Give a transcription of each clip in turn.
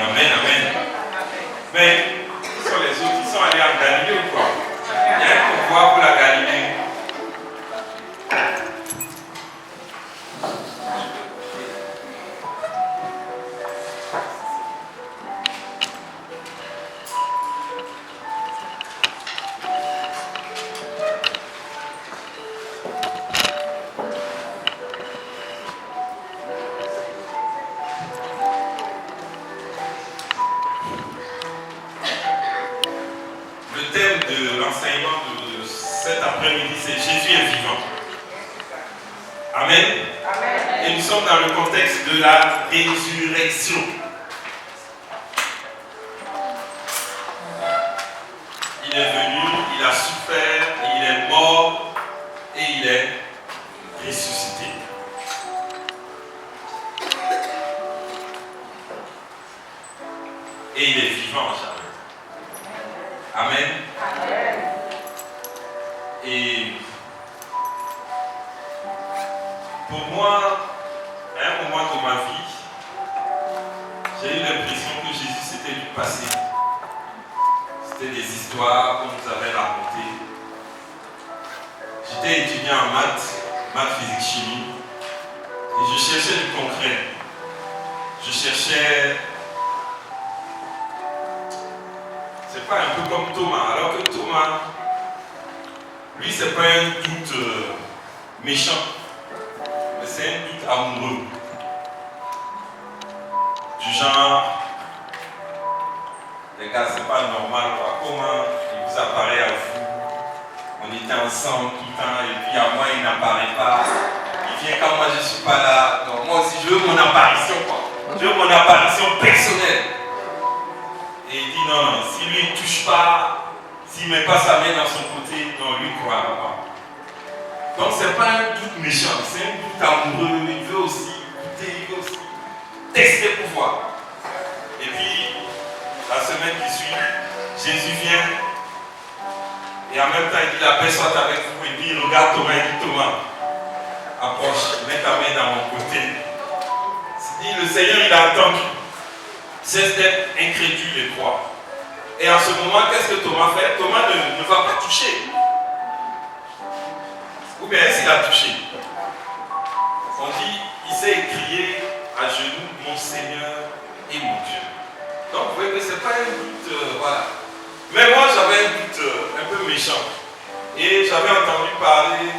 Amen, amen. Mais, qui sont les autres? Ils sont allés en Galilée ou quoi? Il y a un pouvoir pour la Galilée. Le thème de l'enseignement de cet après-midi, c'est Jésus est vivant. Amen. Amen. Et nous sommes dans le contexte de la résurrection. Il est venu, il a souffert, il est mort et il est ressuscité. Et il est vivant à jamais. Amen. Amen. Et pour moi, à un moment de ma vie, j'ai eu l'impression que Jésus c'était du passé. C'était des histoires qu'on nous avait racontées. J'étais étudiant en maths, physique, chimie, et je cherchais du concret. Je cherchais... C'est pas un peu comme Thomas, alors que Thomas, lui, c'est pas un doute méchant, mais c'est un doute amoureux. Du genre, les gars, c'est pas normal, quoi. Comment il vous apparaît à vous? On était ensemble tout le temps, et puis à moi, il n'apparaît pas. Il vient quand moi, je suis pas là. Donc, moi aussi, je veux mon apparition, quoi. Je veux mon apparition personnelle. Et il dit non, si lui ne touche pas, s'il ne met pas sa main dans son côté, non, lui ne croira pas. Donc c'est pas un doute méchant, c'est un doute amoureux, il veut aussi goûter, il veut aussi tester pour voir. Et puis, la semaine qui suit, Jésus vient, et en même temps il dit la paix soit avec vous, et puis il regarde Thomas, il dit Thomas, approche, mets ta main dans mon côté. Il dit le Seigneur il a entendu. Cesse d'être incrédule et croire. Et en ce moment, qu'est-ce que Thomas fait? Thomas ne va pas toucher. Ou bien est-ce qu'il a touché? On dit, il s'est écrié à genoux, mon Seigneur et mon Dieu. Donc vous voyez que ce n'est pas un doute, voilà. Mais moi j'avais un doute un peu méchant. Et j'avais entendu parler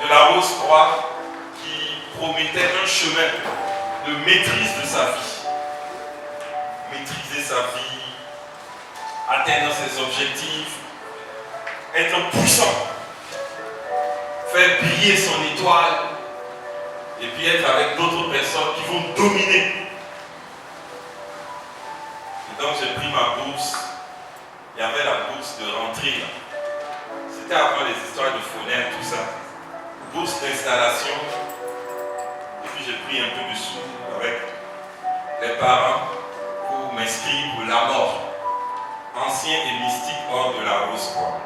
de la Rose Croix qui promettait un chemin de maîtrise de sa vie. Maîtriser sa vie, atteindre ses objectifs, être puissant, faire briller son étoile, et puis être avec d'autres personnes qui vont dominer. Et donc j'ai pris ma bourse, il y avait la bourse de rentrée là. C'était avant les histoires de phonèmes, tout ça. Bourse d'installation, et puis j'ai pris un peu de sous avec les parents pour m'inscrire pour la mort. Ancien et mystique hors de la Rose Croix.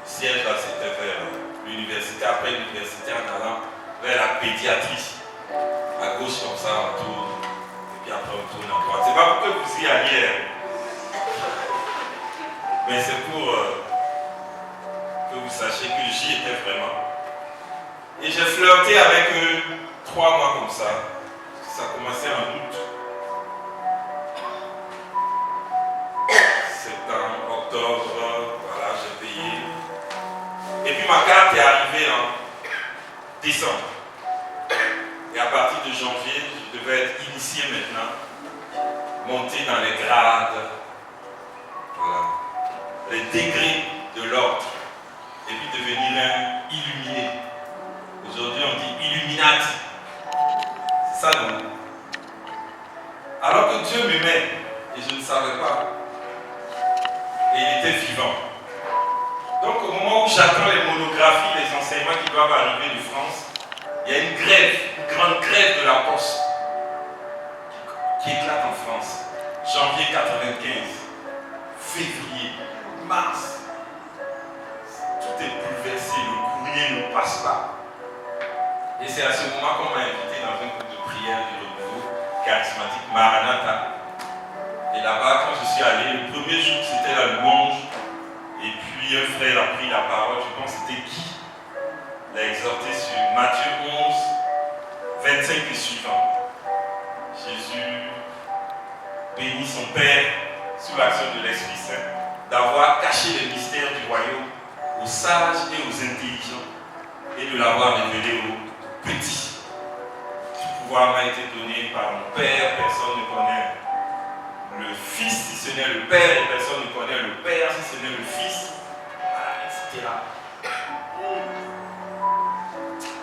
Le siège là c'était vers l'université, après l'université en allant vers la pédiatrie. À gauche comme ça on tourne, et puis après on tourne à droite. C'est pas pour que vous y alliez, mais c'est pour que vous sachiez que j'y étais vraiment. Et j'ai flirté avec eux 3 mois comme ça. Ça commençait en août. Septembre, octobre, voilà, j'ai payé. Et puis ma carte est arrivée en décembre. Et à partir de janvier, je devais être initié maintenant, monter dans les grades, voilà, les degrés de l'ordre, et puis devenir un illuminé. Aujourd'hui, on dit illuminati. C'est ça, non? Alors que Dieu m'aimait, et je ne savais pas. Et il était vivant. Donc au moment où j'attends les monographies, les enseignements qui doivent arriver de France, il y a une grève, une grande grève de la poste qui éclate en France. Janvier 95, février, mars. Tout est bouleversé, le courrier ne passe pas. Et c'est à ce moment qu'on m'a invité dans un groupe de prière du renouveau charismatique Maranatha. Et là-bas, quand je suis allé, le premier jour, c'était la louange. Et puis un frère a pris la parole, je pense que c'était Guy. Il a exhorté sur Matthieu 11, 25 et suivant. Jésus bénit son Père sous l'action de l'Esprit Saint d'avoir caché les mystères du royaume aux sages et aux intelligents et de l'avoir révélé aux petits. Ce pouvoir m'a été donné par mon Père, personne ne connaît le Fils si ce n'est le Père, et personne ne connaît le Père si ce n'est le Fils, voilà, etc.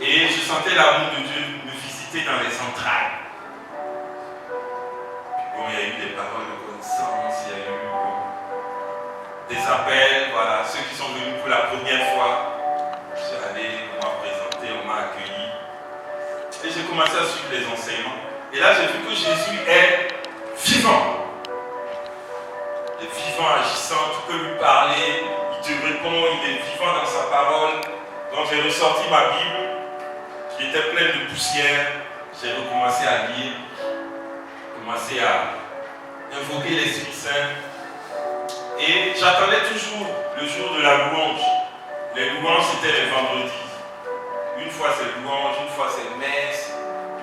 Et je sentais l'amour de Dieu me visiter dans les entrailles. Bon, il y a eu des paroles de connaissance, il y a eu des appels, voilà, ceux qui sont venus pour la première fois. Je suis allé, on m'a présenté, on m'a accueilli. Et j'ai commencé à suivre les enseignements. Et là, j'ai vu que Jésus est vivant. Il est vivant, agissant, tu peux lui parler, il te répond, il est vivant dans sa parole. Donc j'ai ressorti ma Bible, qui était pleine de poussière. J'ai recommencé à lire, commencé à invoquer l'Esprit Saint. Et j'attendais toujours le jour de la louange. Les louanges, c'était les vendredis. Une fois c'est louange, une fois c'est messe,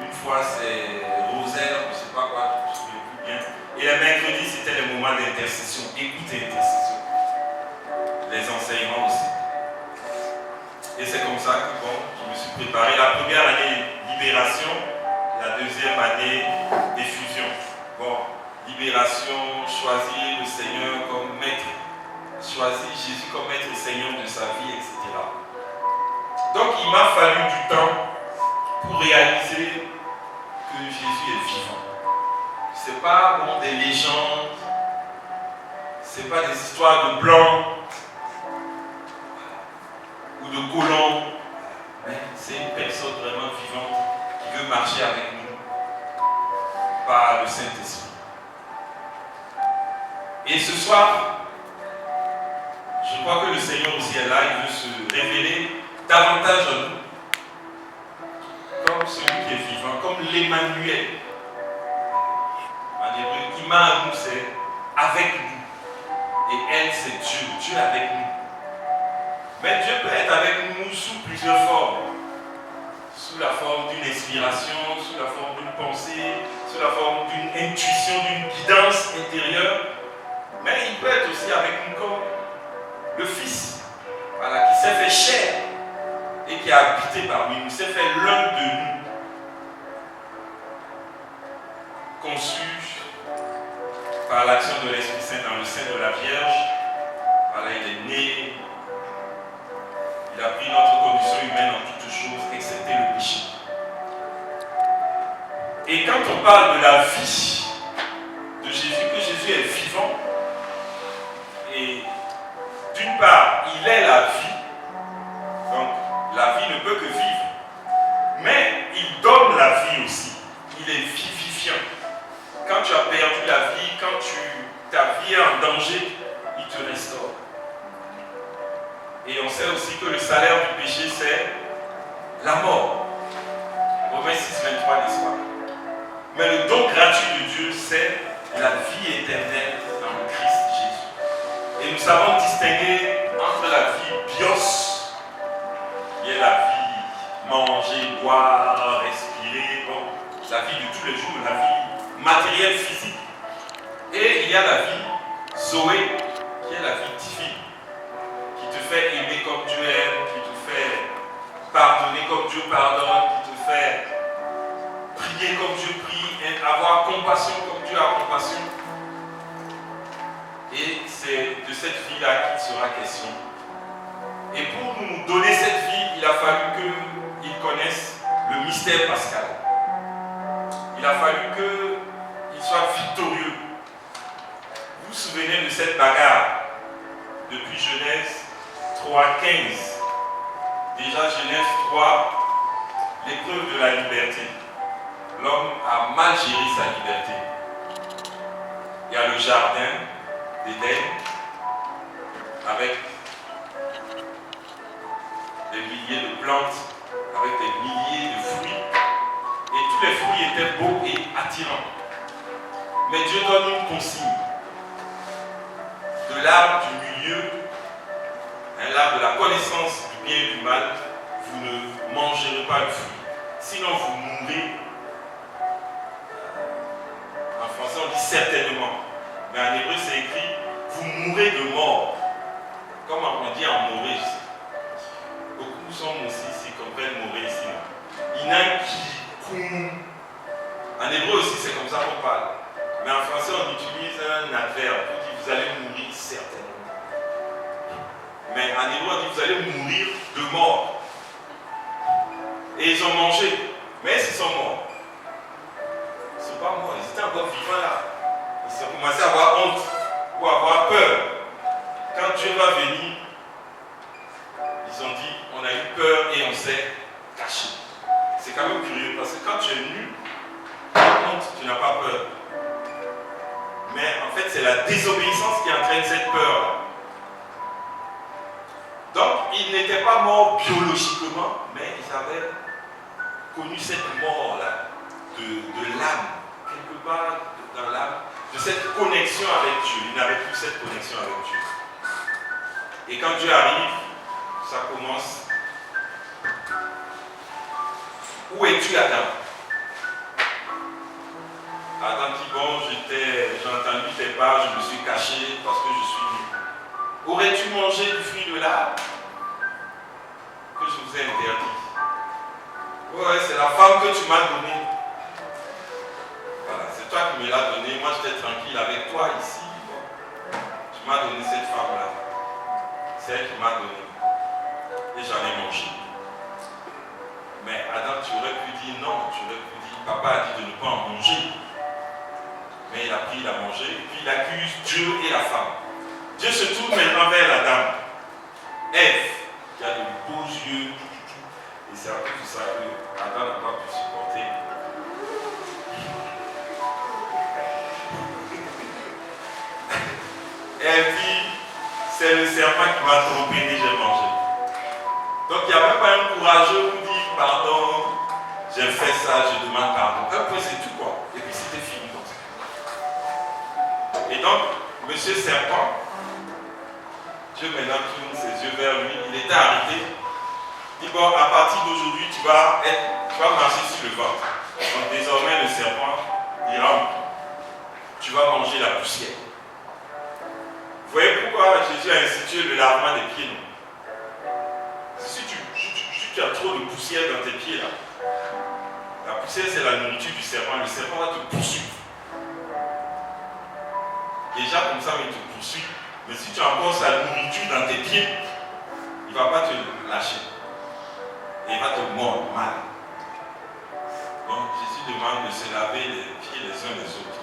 une fois c'est rosaire, je ne sais pas quoi, je ne me souviens plus bien. Et les mercredis, c'était les moments d'intercession, écoute et intercession. Les enseignements aussi. Et c'est comme ça que bon, je me suis préparé. La première année, libération. La deuxième année, effusion. Bon, libération, choisir le Seigneur comme maître. Choisir Jésus comme maître et Seigneur de sa vie, etc. Donc il m'a fallu du temps pour réaliser que Jésus est vivant. Ce n'est pas bon, des légendes, ce n'est pas des histoires de blancs ou de colons, mais c'est une personne vraiment vivante qui veut marcher avec nous par le Saint-Esprit. Et ce soir, je crois que le Seigneur aussi est là, il veut se révéler davantage à nous comme celui qui est vivant, comme l'Emmanuel. En hébreu, Imma, nous, c'est avec nous. Et elle, c'est Dieu. Dieu avec nous. Mais Dieu peut être avec nous sous plusieurs formes. Sous la forme d'une inspiration, sous la forme d'une pensée, sous la forme d'une intuition, d'une guidance intérieure. Mais il peut être aussi avec nous comme le Fils, voilà, qui s'est fait chair et qui a habité parmi nous, s'est fait l'un de nous. Conçu par l'action de l'Esprit Saint dans le sein de la Vierge. Voilà, il est né. Il a pris notre condition humaine en toutes choses, excepté le péché. Et quand on parle de la vie de Jésus, que Jésus est vivant, et d'une part, il est la vie, donc la vie ne peut que vivre, mais il donne la vie aussi, il est vivifiant. Quand tu as perdu la vie, quand ta vie est en danger, il te restaure. Et on sait aussi que le salaire du péché, c'est la mort. Romains 6, 23, n'est-ce pas? Mais le don gratuit de Dieu, c'est la vie éternelle dans le Christ Jésus. Et nous savons distinguer entre la vie bios, qui est la vie manger, boire, respirer, bon, la vie de tous les jours, la vie matérielle, physique. Et il y a la vie Zoé, qui est la vie divine, qui te fait aimer comme Dieu aime, qui te fait pardonner comme Dieu pardonne, qui te fait prier comme Dieu prie, et avoir compassion comme Dieu a compassion. Et c'est de cette vie-là qu'il sera question. Et pour nous donner cette vie, il a fallu qu'ils connaissent le mystère pascal. Il a fallu qu'il soit victorieux. Vous vous souvenez de cette bagarre depuis Genèse 3:15. Déjà Genèse 3, l'épreuve de la liberté. L'homme a mal géré sa liberté. Il y a le jardin d'Éden avec des milliers de plantes, avec des milliers de fruits. Et tous les fruits étaient beaux et attirants. Mais Dieu donne une consigne. De l'arbre du milieu, l'arbre de la connaissance du bien et du mal, vous ne mangerez pas le fruit. Sinon vous mourrez. En français on dit certainement. Mais en hébreu c'est écrit, vous mourrez de mort. Comme on dit en mauvais ici. Beaucoup sont aussi ici, comprennent mauvais ici. Inakikum. En hébreu aussi c'est comme ça qu'on parle. Mais en français on utilise un adverbe pour dire vous allez mourir certainement. Mais en hébreu on dit vous allez mourir de mort. Et ils ont mangé. Mais est-ce qu'ils sont morts? Ils ne sont pas morts, ils étaient encore vivants là. Ils ont commencé à avoir honte ou à avoir peur. Quand Dieu va venir, ils ont dit, on a eu peur et on s'est caché. C'est quand même curieux parce que quand tu es nu, tu n'as pas peur. Mais en fait, c'est la désobéissance qui entraîne cette peur-là. Donc, ils n'étaient pas morts biologiquement, mais ils avaient connu cette mort-là de l'âme, quelque part dans l'âme, de cette connexion avec Dieu. Ils n'avaient plus cette connexion avec Dieu. Et quand Dieu arrive, ça commence. Où es-tu, Adam? Adam dit, bon, j'ai entendu tes pas, je me suis caché parce que je suis nu. Aurais-tu mangé du fruit de l'arbre que je vous ai interdit? Ouais, c'est la femme que tu m'as donnée. Voilà, c'est toi qui me l'as donnée. Moi, j'étais tranquille avec toi ici. Bon. Tu m'as donné cette femme-là. C'est elle qui m'a donné. Et j'en ai mangé. Mais Adam, tu aurais pu dire non. Tu aurais pu dire, papa a dit de ne pas en manger. Mais il a pris, il a mangé. Et puis il accuse Dieu et la femme. Dieu se tourne maintenant vers la dame. Ève, qui a de beaux yeux. Et c'est à cause de ça que Adam n'a pas pu supporter. Elle dit, c'est le serpent qui m'a trompé et j'ai mangé. Donc il n'y a même pas un courageux qui dit, pardon, j'ai fait ça, je demande pardon. Après c'est tout quoi. Et puis c'était fini comme ça. Et donc, monsieur serpent, Dieu maintenant tourne ses yeux vers lui, il était arrêté. Il dit bon, à partir d'aujourd'hui, tu vas marcher sur le ventre. Donc désormais le serpent dira, tu vas manger la poussière. Vous voyez pourquoi Jésus a institué le lavement des pieds, non? Si tu as trop de poussière dans tes pieds là, la poussière c'est la nourriture du serpent, le serpent va te poursuivre. Déjà comme ça, il te poursuit. Mais si tu as encore sa nourriture dans tes pieds, il ne va pas te lâcher. Et il va te mordre mal. Donc Jésus demande de se laver les pieds les uns les autres.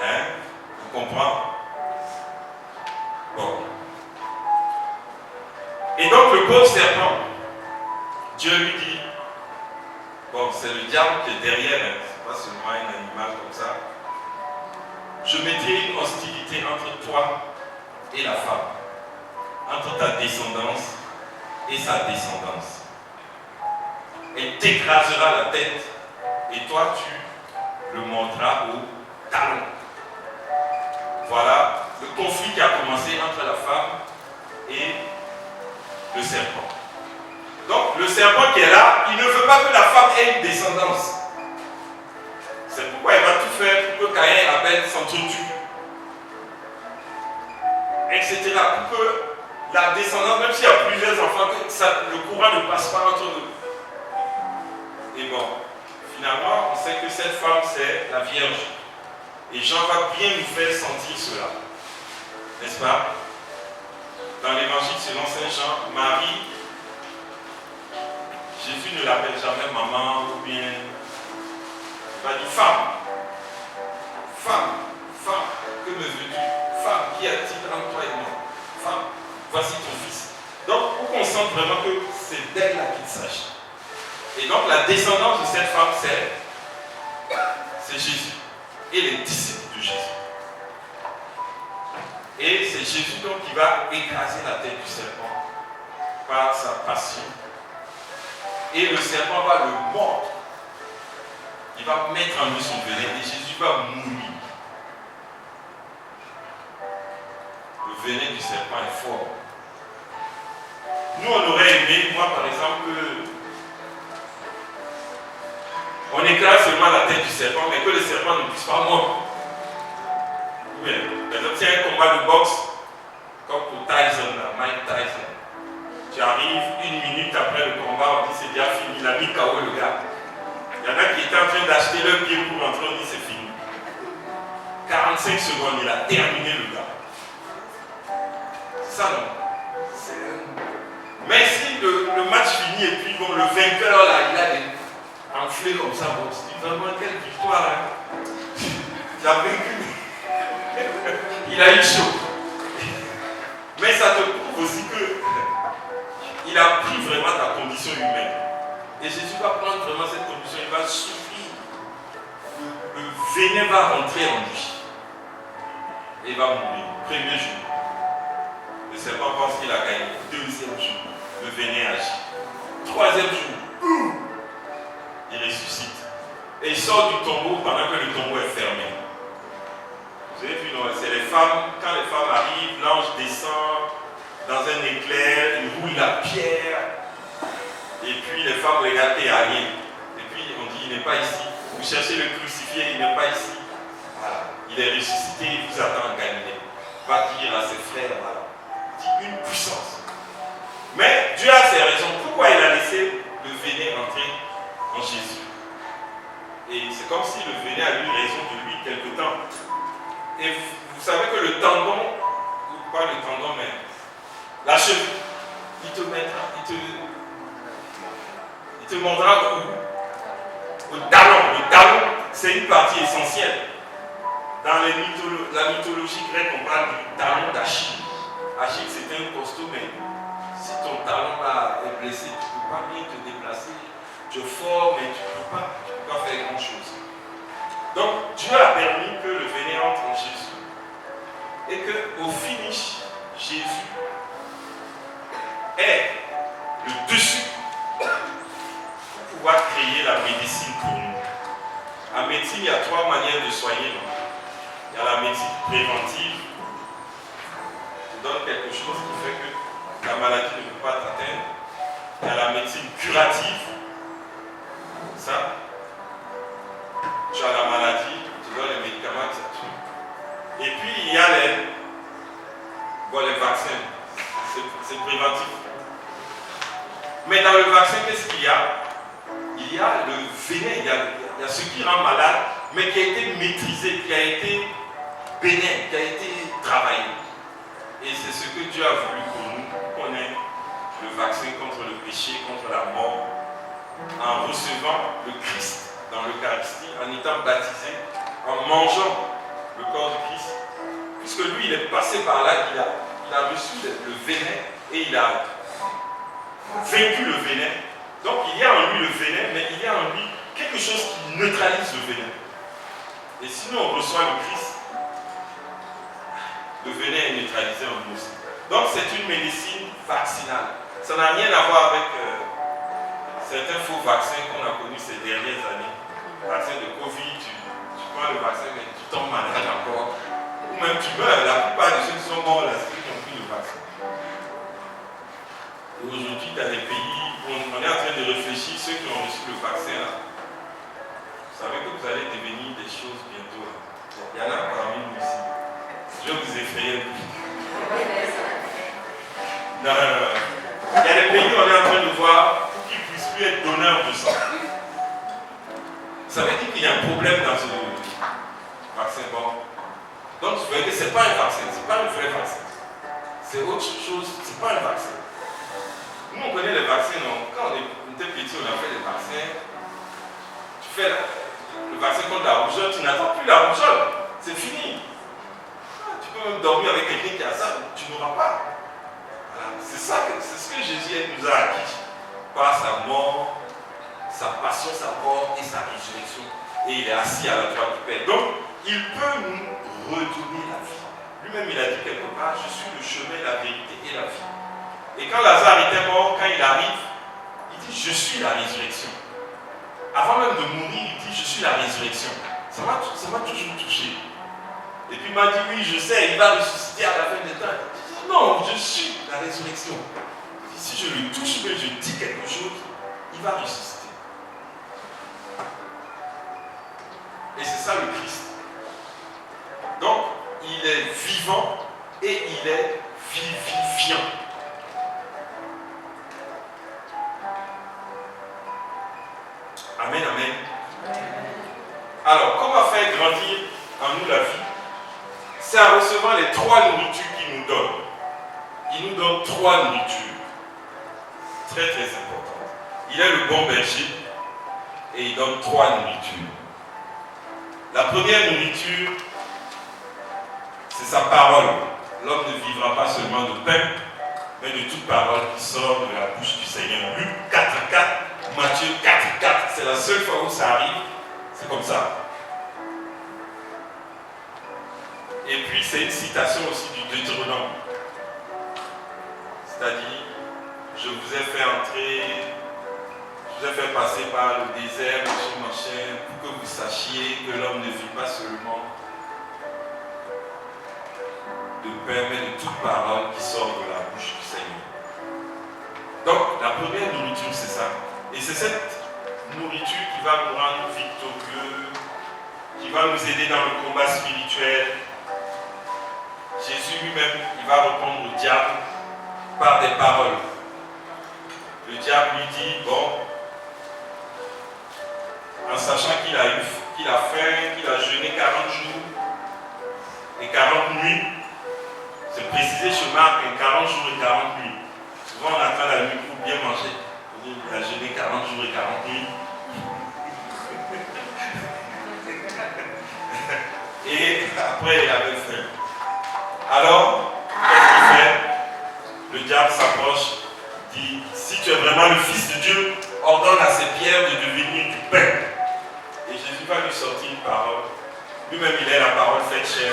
Hein? Vous comprenez? Bon. Et donc le pauvre serpent, Dieu lui dit, bon, c'est le diable qui est derrière, hein, c'est pas seulement un animal comme ça. Je mettrai une hostilité entre toi et la femme, entre ta descendance et sa descendance. Elle t'écrasera la tête et toi tu le mordras au talon. Voilà le conflit qui a commencé entre la femme et le serpent. Donc le serpent qui est là, il ne veut pas que la femme ait une descendance. C'est pourquoi il va tout faire pour que Caïn et Abel s'entretuent. Etc. Pour que la descendance, même s'il y a plusieurs enfants, que le courant ne passe pas entre eux. Et bon, finalement, on sait que cette femme, c'est la Vierge. Et Jean va bien nous faire sentir cela. N'est-ce pas? Dans l'évangile selon Saint Jean, Marie, Jésus ne l'appelle jamais maman ou bien. Il va dire femme. Femme, femme, que me veux-tu? Femme, qui a-t-il entre toi et moi? Femme, voici ton fils. Donc, pour qu'on sente vraiment que c'est d'elle là qu'il s'agit. Et donc, la descendance de cette femme, c'est Jésus. Et les disciples de Jésus. Et c'est Jésus donc qui va écraser la tête du serpent par sa passion. Et le serpent va le mordre Il va mettre en lui son venin et Jésus va mourir. Le venin du serpent est fort. Nous, on aurait aimé, moi par exemple, on écrase seulement la tête du serpent, mais que le serpent ne puisse pas mordre. Ou bien, maintenant, tiens un combat de boxe, comme pour Tyson, là, Mike Tyson. Tu arrives, 1 minute après le combat, on dit c'est déjà fini, il a mis KO le gars. Il y en a qui étaient en train d'acheter leur billet pour rentrer, on dit c'est fini. 45 secondes, il a terminé le gars. C'est ça non? Mais si le match finit et puis bon, le vainqueur là, il a des enflé comme ça, bon, tu dis vraiment quelle victoire hein? Tu as vaincu. Il a eu chaud. Mais ça te prouve aussi que il a pris vraiment ta condition humaine. Et Jésus va prendre vraiment cette condition, il va souffrir. Le venin va rentrer en lui. Et il va mourir. Premier jour. Le serpent pense qu'il a gagné. Deuxième jour, le venin agit. Troisième jour, il ressuscite. Et il sort du tombeau pendant que le tombeau est fermé. Vous avez vu, non? C'est les femmes, quand les femmes arrivent, l'ange descend dans un éclair, il roule la pierre. Et puis les femmes regardent et rien. Et puis on dit, il n'est pas ici. Vous cherchez le crucifié, il n'est pas ici. Voilà. Il est ressuscité, il vous attend en Galilée. Va dire à ses frères, voilà. Il dit une puissance. Mais Dieu a ses raisons. Pourquoi il a laissé le venin entrer en Jésus? Et c'est comme si le venin a eu raison de lui quelque temps. Et vous savez que le tendon, pas le tendon, mais la cheville, il te mettra, il te montrera où? Le talon. Le talon, c'est une partie essentielle. Dans la mythologie grecque, on parle du talon d'Achille. Achille, c'était un costaud, mais si ton talon là est blessé, tu ne peux pas bien te déplacer. Tu es fort, mais tu ne peux pas faire grand chose. Donc, Dieu a permis que le venin entre en Jésus. Et qu'au finish, Jésus est le dessus pour pouvoir créer la médecine pour nous. En médecine, il y a 3 manières de soigner. Il y a la médecine préventive. Tu donnes quelque chose qui fait que la maladie ne peut pas t'atteindre. Il y a la médecine curative. Ça, tu as la maladie, tu donnes les médicaments que ça tue. Et puis il y a les vaccins. C'est préventif. Mais dans le vaccin, qu'est-ce qu'il y a? Il y a le venin, il y a ce qui rend malade, mais qui a été maîtrisé, qui a été bénin, qui a été travaillé. Et c'est ce que Dieu a voulu pour nous, qu'on ait le vaccin contre le péché, contre la mort, en recevant le Christ dans l'Eucharistie, en étant baptisé, en mangeant le corps du Christ. Puisque lui, il est passé par là, il a reçu le venin et il a vaincu le venin. Donc il y a en lui le venin, mais il y a en lui quelque chose qui neutralise le venin. Et si nous on reçoit le Christ, le venin est neutralisé en nous aussi. Donc c'est une médecine vaccinale. Ça n'a rien à voir avec certains faux vaccins qu'on a connus ces dernières années. Le vaccin de Covid, tu prends le vaccin mais tu tombes malade encore. Ou même tu meurs. La plupart de ceux qui sont morts là, c'est ceux qui ont pris le vaccin. Et aujourd'hui, dans les pays, on est en train de réfléchir, ceux qui ont reçu le vaccin là, vous savez que vous allez devenir des choses bientôt. Là. Il y en a parmi nous ici. Je vais vous effrayer un peu. Non. Il y a des pays où on est en train de voir pour qu'ils ne puissent plus être donneurs de sang. Ça veut dire qu'il y a un problème dans ce vaccin. Bon. Donc, vous voyez que ce n'est pas un vaccin, ce n'est pas un vrai vaccin. C'est autre chose, ce n'est pas un vaccin. Nous, on connaît les vaccins, non? Quand on était petit, on a fait des vaccins. Tu fais le vaccin contre la rougeole, tu n'attends plus la rougeole. C'est fini. Tu peux même dormir avec quelqu'un qui a ça, tu n'auras pas. Voilà. C'est ce que Jésus nous a acquis par sa mort, sa passion, sa mort et sa résurrection. Et il est assis à la droite du Père. Donc, il peut nous redonner la vie. Lui-même, il a dit quelque part, je suis le chemin, la vérité et la vie. Et quand Lazare était mort, quand il arrive, il dit, je suis la résurrection. Avant même de mourir, il dit, je suis suis la résurrection. Ça m'a toujours touché. Et puis il m'a dit, oui, je sais, il va ressusciter à la fin des temps. Je dis, non, je suis la résurrection. Si je le touche, mais je dis quelque chose, il va ressusciter. Et c'est ça le Christ. Donc, il est vivant et il est vivifiant. Amen, amen. Alors, comment faire grandir en nous la vie? C'est en recevant les 3 nourritures qu'il nous donne. Il nous donne 3 nourritures. Très, très importantes. Il est le bon berger et il donne 3 nourritures. La première nourriture, c'est sa parole. L'homme ne vivra pas seulement de pain, mais de toute parole qui sort de la bouche du Seigneur. Luc 4,4, Matthieu 4,4. C'est la seule fois où ça arrive. C'est comme ça. Et puis c'est une citation aussi du Deutéronome. C'est-à-dire, je vous ai fait entrer, je vous ai fait passer par le désert, machin, pour que vous sachiez que l'homme ne vit pas seulement de pain, mais de toute parole qui sort de la bouche du Seigneur. Donc, la première nourriture, c'est ça. Et c'est cette nourriture qui va nous rendre victorieux, qui va nous aider dans le combat spirituel. Jésus lui-même, il va répondre au diable par des paroles. Le diable lui dit, bon, en sachant qu'il a faim, qu'il a jeûné 40 jours et 40 nuits, c'est précisé chez Marc, 40 jours et 40 nuits. Souvent on attend la nuit pour bien manger. Il a jeûné 40 jours et 40 nuits. Et après il avait faim. Alors, qu'est-ce qu'il fait? Le diable s'approche, dit, si tu es vraiment le Fils de Dieu, ordonne à ces pierres de devenir du pain. Et Jésus va lui sortir une parole. Lui-même, il est la parole faite chair.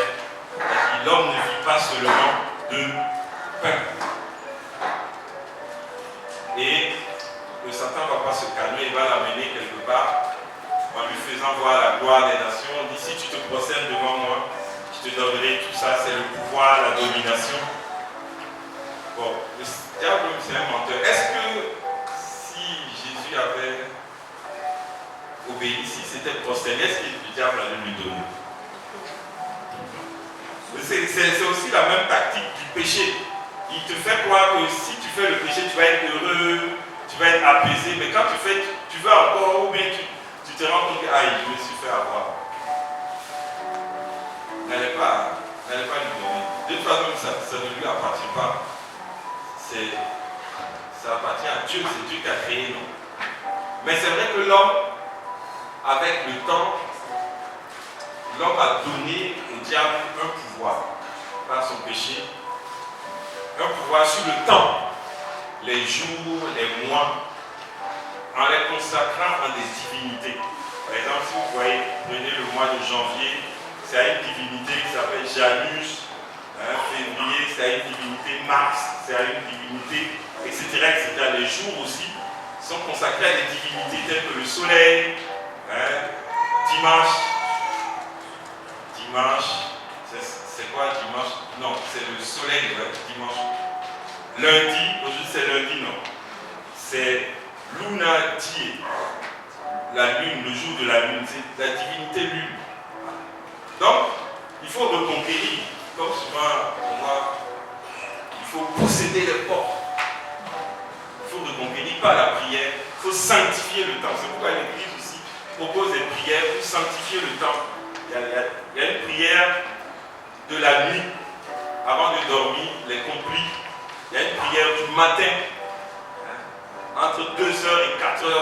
Il dit, l'homme ne vit pas seulement de pain. Et le Satan ne va pas se calmer, il va l'amener quelque part en lui faisant voir la gloire des nations. Il dit, si tu te procèdes devant moi, je te donnerai tout ça, c'est le pouvoir, la domination. Bon, le diable, c'est un menteur. Est-ce que si Jésus avait obéi, si c'était prosterné, est-ce que le diable allait lui donner? C'est aussi la même tactique du péché. Il te fait croire que si tu fais le péché, tu vas être heureux, tu vas être apaisé, mais quand tu fais, tu veux encore, ou bien tu te rends compte que, aïe, je me suis fait avoir. N'allez pas lui donner. De toute façon, ça ne lui appartient pas. Ça appartient à Dieu, c'est Dieu qui a créé, non? Mais c'est vrai que l'homme, avec le temps, l'homme a donné au diable un pouvoir par son péché, un pouvoir sur le temps, les jours, les mois, en les consacrant en des divinités. Par exemple, si vous voyez, prenez le mois de janvier, c'est à une divinité qui s'appelle Janus. Février, c'est à une divinité. Mars, c'est à une divinité, etc., etc. Les jours aussi sont consacrés à des divinités telles que le soleil. Dimanche, c'est quoi dimanche? Non, c'est le soleil, dimanche. Lundi, aujourd'hui c'est lundi, non. C'est Luna Die, la lune, le jour de la lune, c'est la divinité lune. Donc, il faut reconquérir. Comme souvent, on voit, il faut posséder les portes. Il faut reconquérir par la prière. Il faut sanctifier le temps. C'est pourquoi l'Église aussi propose des prières pour sanctifier le temps. Il y a une prière de la nuit, avant de dormir, les complis. Il y a une prière du matin, entre 2h et 4h,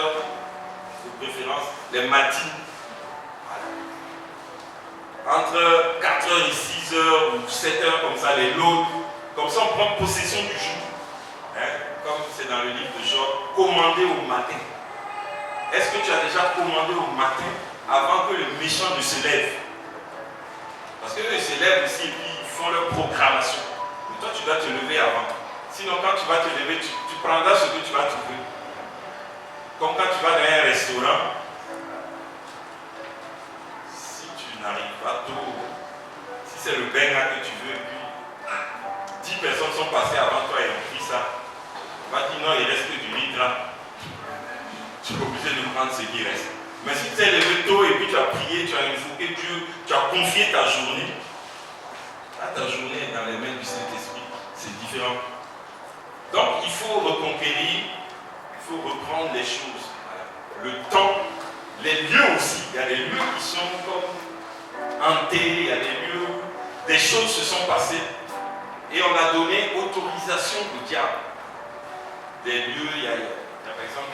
de préférence, les matines. Entre 4h et 6h ou 7h, comme ça, les lots. Comme ça, on prend possession du jour. Comme c'est dans le livre de Job, commander au matin. Est-ce que tu as déjà commandé au matin avant que le méchant ne se lève? Parce qu'eux, ils se lèvent aussi et puis ils font leur programmation. Mais toi, tu dois te lever avant. Sinon, quand tu vas te lever, tu prendras ce que tu vas trouver. Comme quand tu vas dans un restaurant, n'arrives pas tôt, si c'est le benga que tu veux, et puis 10 personnes sont passées avant toi et ont pris ça, on va dire non, il reste que du litre là. Tu es obligé de prendre ce qui reste. Mais si tu t'es levé tôt et puis tu as prié, tu as invoqué Dieu, tu as confié ta journée, là, ta journée est dans les mains du Saint-Esprit. C'est différent. Donc il faut reconquérir, il faut reprendre les choses. Voilà. Le temps, les lieux aussi. Il y a des lieux qui sont comme hantés, il y a des lieux où des choses se sont passées. Et on a donné autorisation au diable. Des lieux, il y a par exemple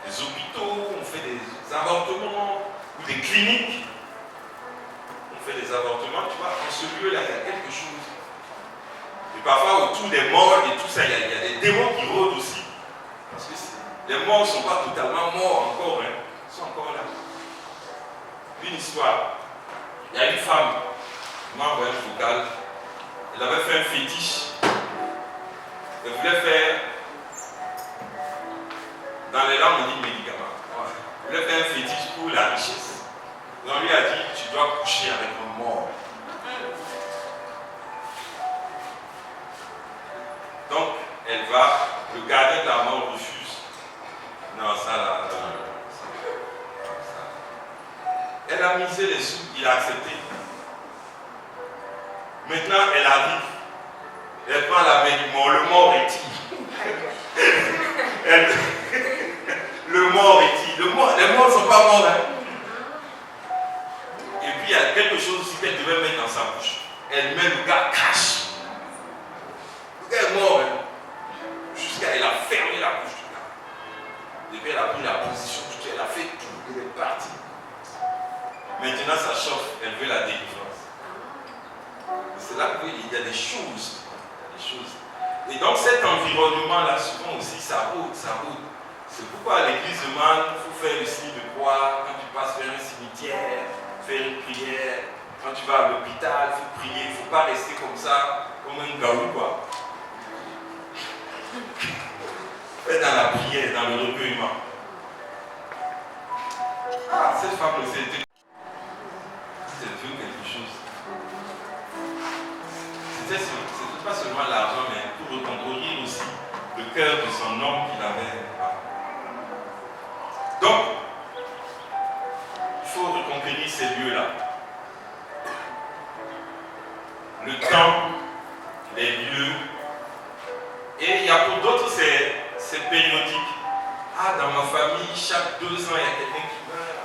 des hôpitaux, on fait des avortements, ou des cliniques. On fait des avortements, tu vois, dans ce lieu-là, il y a quelque chose. Et parfois, autour des morts et tout ça, il y a des démons qui rôdent aussi. Parce que les morts ne sont pas totalement morts encore, hein. Ils sont encore là. Une histoire. Il y a une femme, qui m'a envoyé un vocal. Elle avait fait un fétiche. Elle voulait faire, dans les langues, on dit médicament. Elle voulait faire un fétiche pour la richesse. Et on lui a dit, tu dois coucher avec un mort. Donc, elle va, le gardien de la mort refuse. Non, ça là, elle a misé les sous, il a accepté. Maintenant, elle arrive. Elle prend la main du mort, le mort est qui? Le mort est qui? Les morts ne sont pas morts. Hein? Et puis, il y a quelque chose aussi qu'elle devait mettre dans sa bouche. Elle met le gars cache. Le gars est mort. Hein? Jusqu'à elle a fermé la bouche du gars. Et puis, elle a pris la position, elle a fait tout, elle est partie. Maintenant, ça chauffe, elle veut la délivrance. C'est là qu'il y a des choses. Et donc cet environnement-là, souvent aussi, ça rôde. C'est pourquoi à l'église de Man, il faut faire le signe de croix. Quand tu passes vers un cimetière, faire une prière. Quand tu vas à l'hôpital, il faut prier. Il ne faut pas rester comme ça, comme un gaou, quoi. Faites dans la prière, dans le recueillement. Ah, cette femme aussi était... C'est quelque chose. C'était pas seulement l'argent, mais pour reconquérir aussi le cœur de son homme qu'il avait. Donc, il faut reconquérir ces lieux-là. Le temps, les lieux. Et il y a pour d'autres, c'est périodique. Ah, dans ma famille, chaque 2 ans, il y a quelqu'un qui meurt.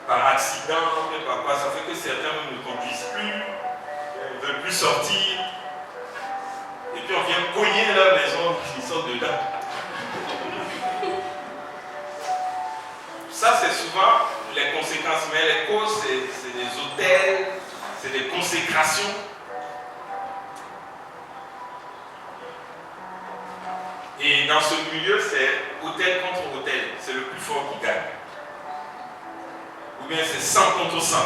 Par accident, mais par quoi, ça fait que certains ne conduisent plus, ne veulent plus sortir. Et puis on vient cogner leur maison, ils sont dedans. Ça, c'est souvent les conséquences, mais les causes, c'est des hôtels, c'est des consécrations. Et dans ce milieu, c'est hôtel contre hôtel, c'est le plus fort qui gagne. Ou bien c'est 100 contre 100.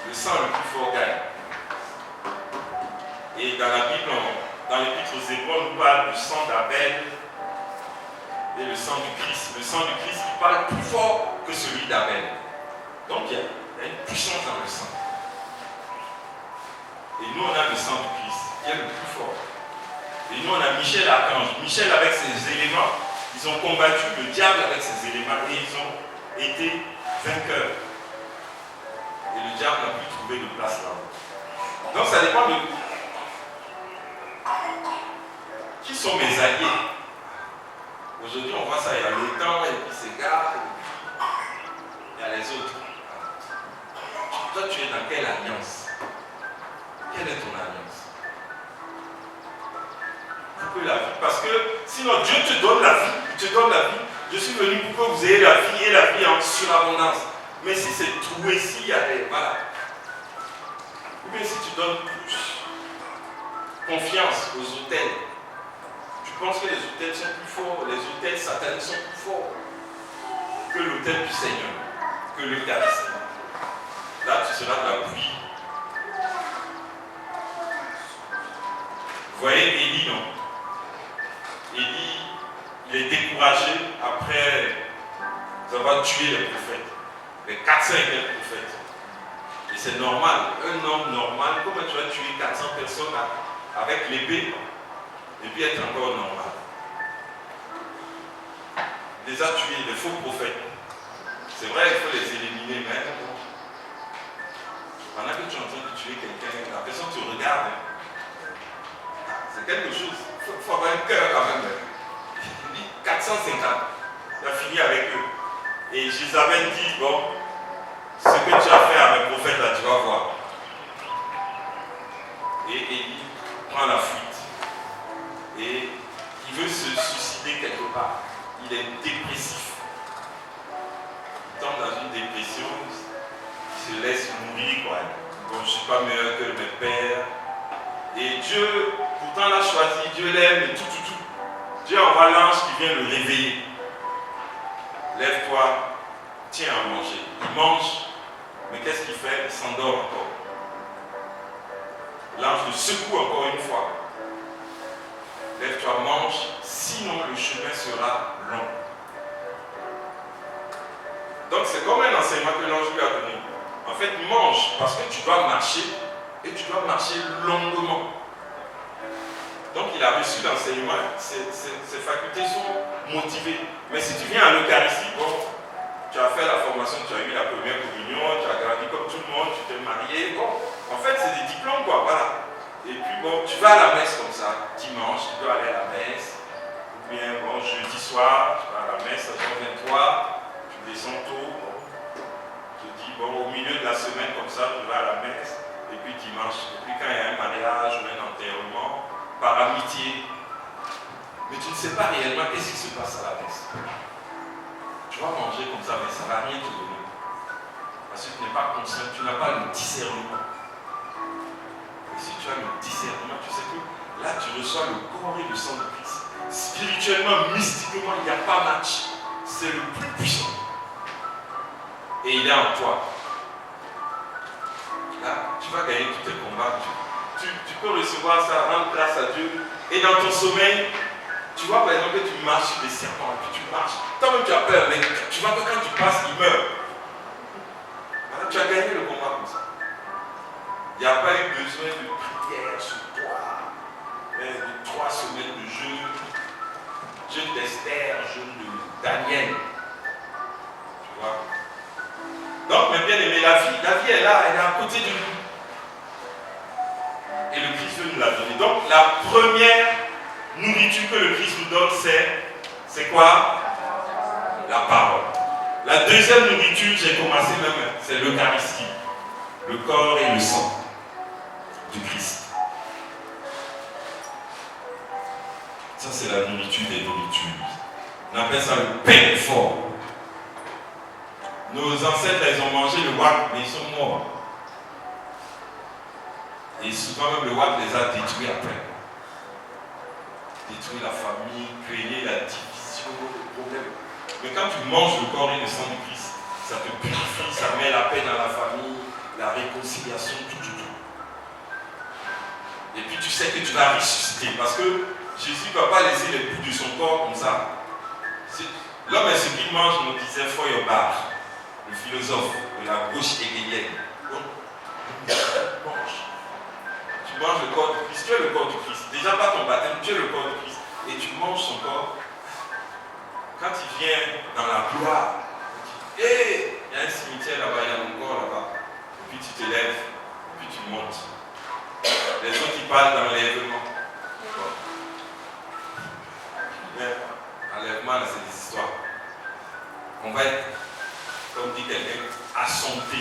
Le sang le plus fort gagne. Et dans la Bible, dans l'Épître aux Hébreux, on nous parle du sang d'Abel et le sang du Christ. Le sang du Christ qui parle plus fort que celui d'Abel. Donc il y a une puissance dans le sang. Et nous, on a le sang du Christ qui est le plus fort. Et nous, on a Michel l'archange. Michel, avec ses éléments, ils ont combattu le diable avec ses éléments et ils ont été vainqueurs. Et le diable n'a plus trouvé de place là. Donc ça dépend de qui sont mes alliés. Aujourd'hui on voit ça, il y a l'OTAN et puis ces gars, il y a les autres. Toi tu es dans quelle alliance? Quelle est ton alliance? Pour que la vie, parce que sinon Dieu te donne la vie, il te donne la vie. Je suis venu pour que vous ayez la vie et la vie en surabondance. Mais si c'est troué, s'il y a des... Voilà. Ou bien si tu donnes plus confiance aux hôtels, tu penses que les hôtels sont plus forts, les hôtels sataniques sont plus forts que l'hôtel du Seigneur, que l'Eucharistie. Là, tu seras de la bouillie. Vous voyez Élie, non? Élie, il est découragé après Ça va tuer les prophètes. Les 400 et quelques prophètes. Et c'est normal. Un homme normal, comment tu vas tuer 400 personnes avec l'épée et puis être encore normal? Déjà tuer les faux prophètes. C'est vrai, il faut les éliminer, mais pendant que tu es en train de tuer quelqu'un, la personne te regarde. C'est quelque chose. Il faut avoir un cœur quand même. Il dit 450. Il a fini avec eux. Et Jézabel dit, bon, ce que tu as fait à mes prophètes là, tu vas voir. Et Élie prend la fuite. Et il veut se suicider quelque part. Il est dépressif. Il tombe dans une dépression. Il se laisse mourir, quoi. Bon, je ne suis pas meilleur que mes pères. Et Dieu, pourtant l'a choisi, Dieu l'aime et tout. Dieu envoie l'ange qui vient le réveiller. Lève-toi, tiens à manger. Il mange, mais qu'est-ce qu'il fait? Il s'endort encore. L'ange le secoue encore une fois. Lève-toi, mange, sinon le chemin sera long. Donc c'est comme un enseignement que l'ange lui a donné. En fait, mange parce que tu dois marcher et tu dois marcher longuement. Donc il a reçu l'enseignement, ses facultés sont motivées. Mais si tu viens à l'Eucharistie, bon, tu as fait la formation, tu as eu la première communion, tu as grandi comme tout le monde, tu t'es marié, bon, en fait c'est des diplômes quoi, voilà. Et puis bon, tu vas à la messe comme ça, dimanche, tu dois aller à la messe, ou bien bon, jeudi soir, tu vas à la messe à Jean 23, tu descends tôt, bon, tu te dis bon, au milieu de la semaine comme ça, tu vas à la messe, et puis dimanche, et puis quand il y a un mariage ou un enterrement, par amitié, mais tu ne sais pas réellement qu'est-ce qui se passe à la messe. Tu vas manger comme ça, mais ça ne va rien te donner. Parce que tu n'es pas conscient, tu n'as pas le discernement. Et si tu as le discernement, tu sais que là tu reçois le corps et le sang de Christ. Spirituellement, mystiquement, il n'y a pas match. C'est le plus puissant. Et il est en toi. Là, tu vas gagner tous tes combats. Tu peux recevoir ça, rendre grâce à Dieu. Et dans ton sommeil, tu vois par exemple que tu marches sur des serpents, et puis tu marches. Toi-même tu as peur, mais tu vois que quand tu passes, il meurt. Voilà, tu as gagné le combat comme ça. Il n'y a pas eu besoin de prière sur toi, de 3 semaines de jeûne, jeûne d'Esther, jeûne de Daniel. Tu vois. Donc, mes bien-aimés, la vie est là, elle est à côté de nous. Et le Christ veut nous la donner. Donc, la première nourriture que le Christ nous donne, c'est quoi? La parole. La deuxième nourriture, j'ai commencé même, c'est l'Eucharistie. Le corps et le sang du Christ. Ça, c'est la nourriture des nourritures. On appelle ça le pain fort. Nos ancêtres, ils ont mangé le wak, mais ils sont morts. Et souvent même le wak les a détruits après. Détruire la famille, créer la division, le problème. Mais quand tu manges le corps et le sang du Christ, ça te purifie, ça met la paix dans la famille, la réconciliation, tout. Et puis tu sais que tu vas ressusciter, parce que Jésus ne va pas laisser les bouts de son corps comme ça. L'homme est ce qu'il mange, nous disait Feuerbach, le philosophe de la gauche hégélienne. Donc, mange. Tu manges le corps du Christ, tu es le corps du Christ. Déjà pas ton baptême, tu es le corps du Christ. Et tu manges son corps. Quand il vient dans la gloire, tu dis, hé, il y a un cimetière là-bas, il y a mon corps là-bas. Et puis tu te lèves, et puis tu montes. Les autres qui parlent d'enlèvement. Mais enlèvement, c'est des histoires. On va être, comme dit quelqu'un, assompté.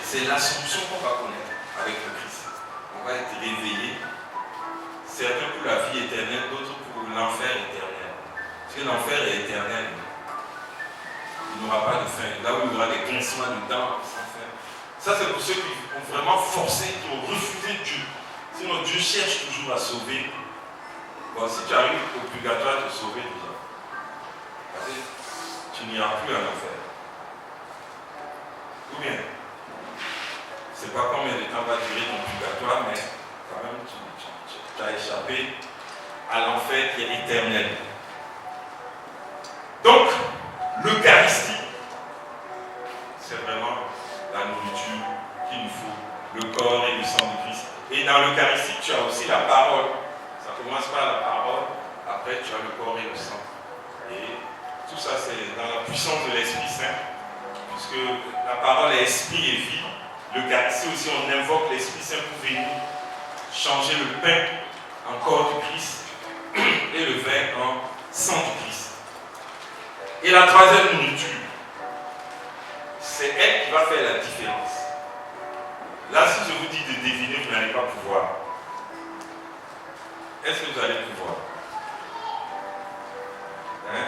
C'est l'assomption qu'on va connaître avec le Christ. On va être réveillé. Certains pour la vie éternelle, d'autres pour l'enfer éternel. Parce que l'enfer est éternel. Il n'aura pas de fin. Là où il y aura des grincements de dents sans fin. Ça, c'est pour ceux qui ont vraiment forcé, qui ont refusé Dieu. Sinon, Dieu cherche toujours à sauver. Bon, si tu arrives au purgatoire, tu es sauvé déjà. Parce que tu n'iras plus en enfer. Ou bien, je ne sais pas combien de temps va durer ton purgatoire, mais quand même, tu as échappé à l'enfer qui est éternel. Donc, l'Eucharistie, dans l'Eucharistie, tu as aussi la parole. Ça commence par la parole, après tu as le corps et le sang. Et tout ça, c'est dans la puissance de l'Esprit Saint, puisque la parole est esprit et vie. L'Eucharistie aussi, on invoque l'Esprit Saint pour venir changer le pain en corps du Christ et le vin en sang du Christ. Et la troisième nourriture, c'est elle qui va faire la différence. Là, si je vous dis de deviner, vous n'allez pas pouvoir. Est-ce que vous allez pouvoir? Hein?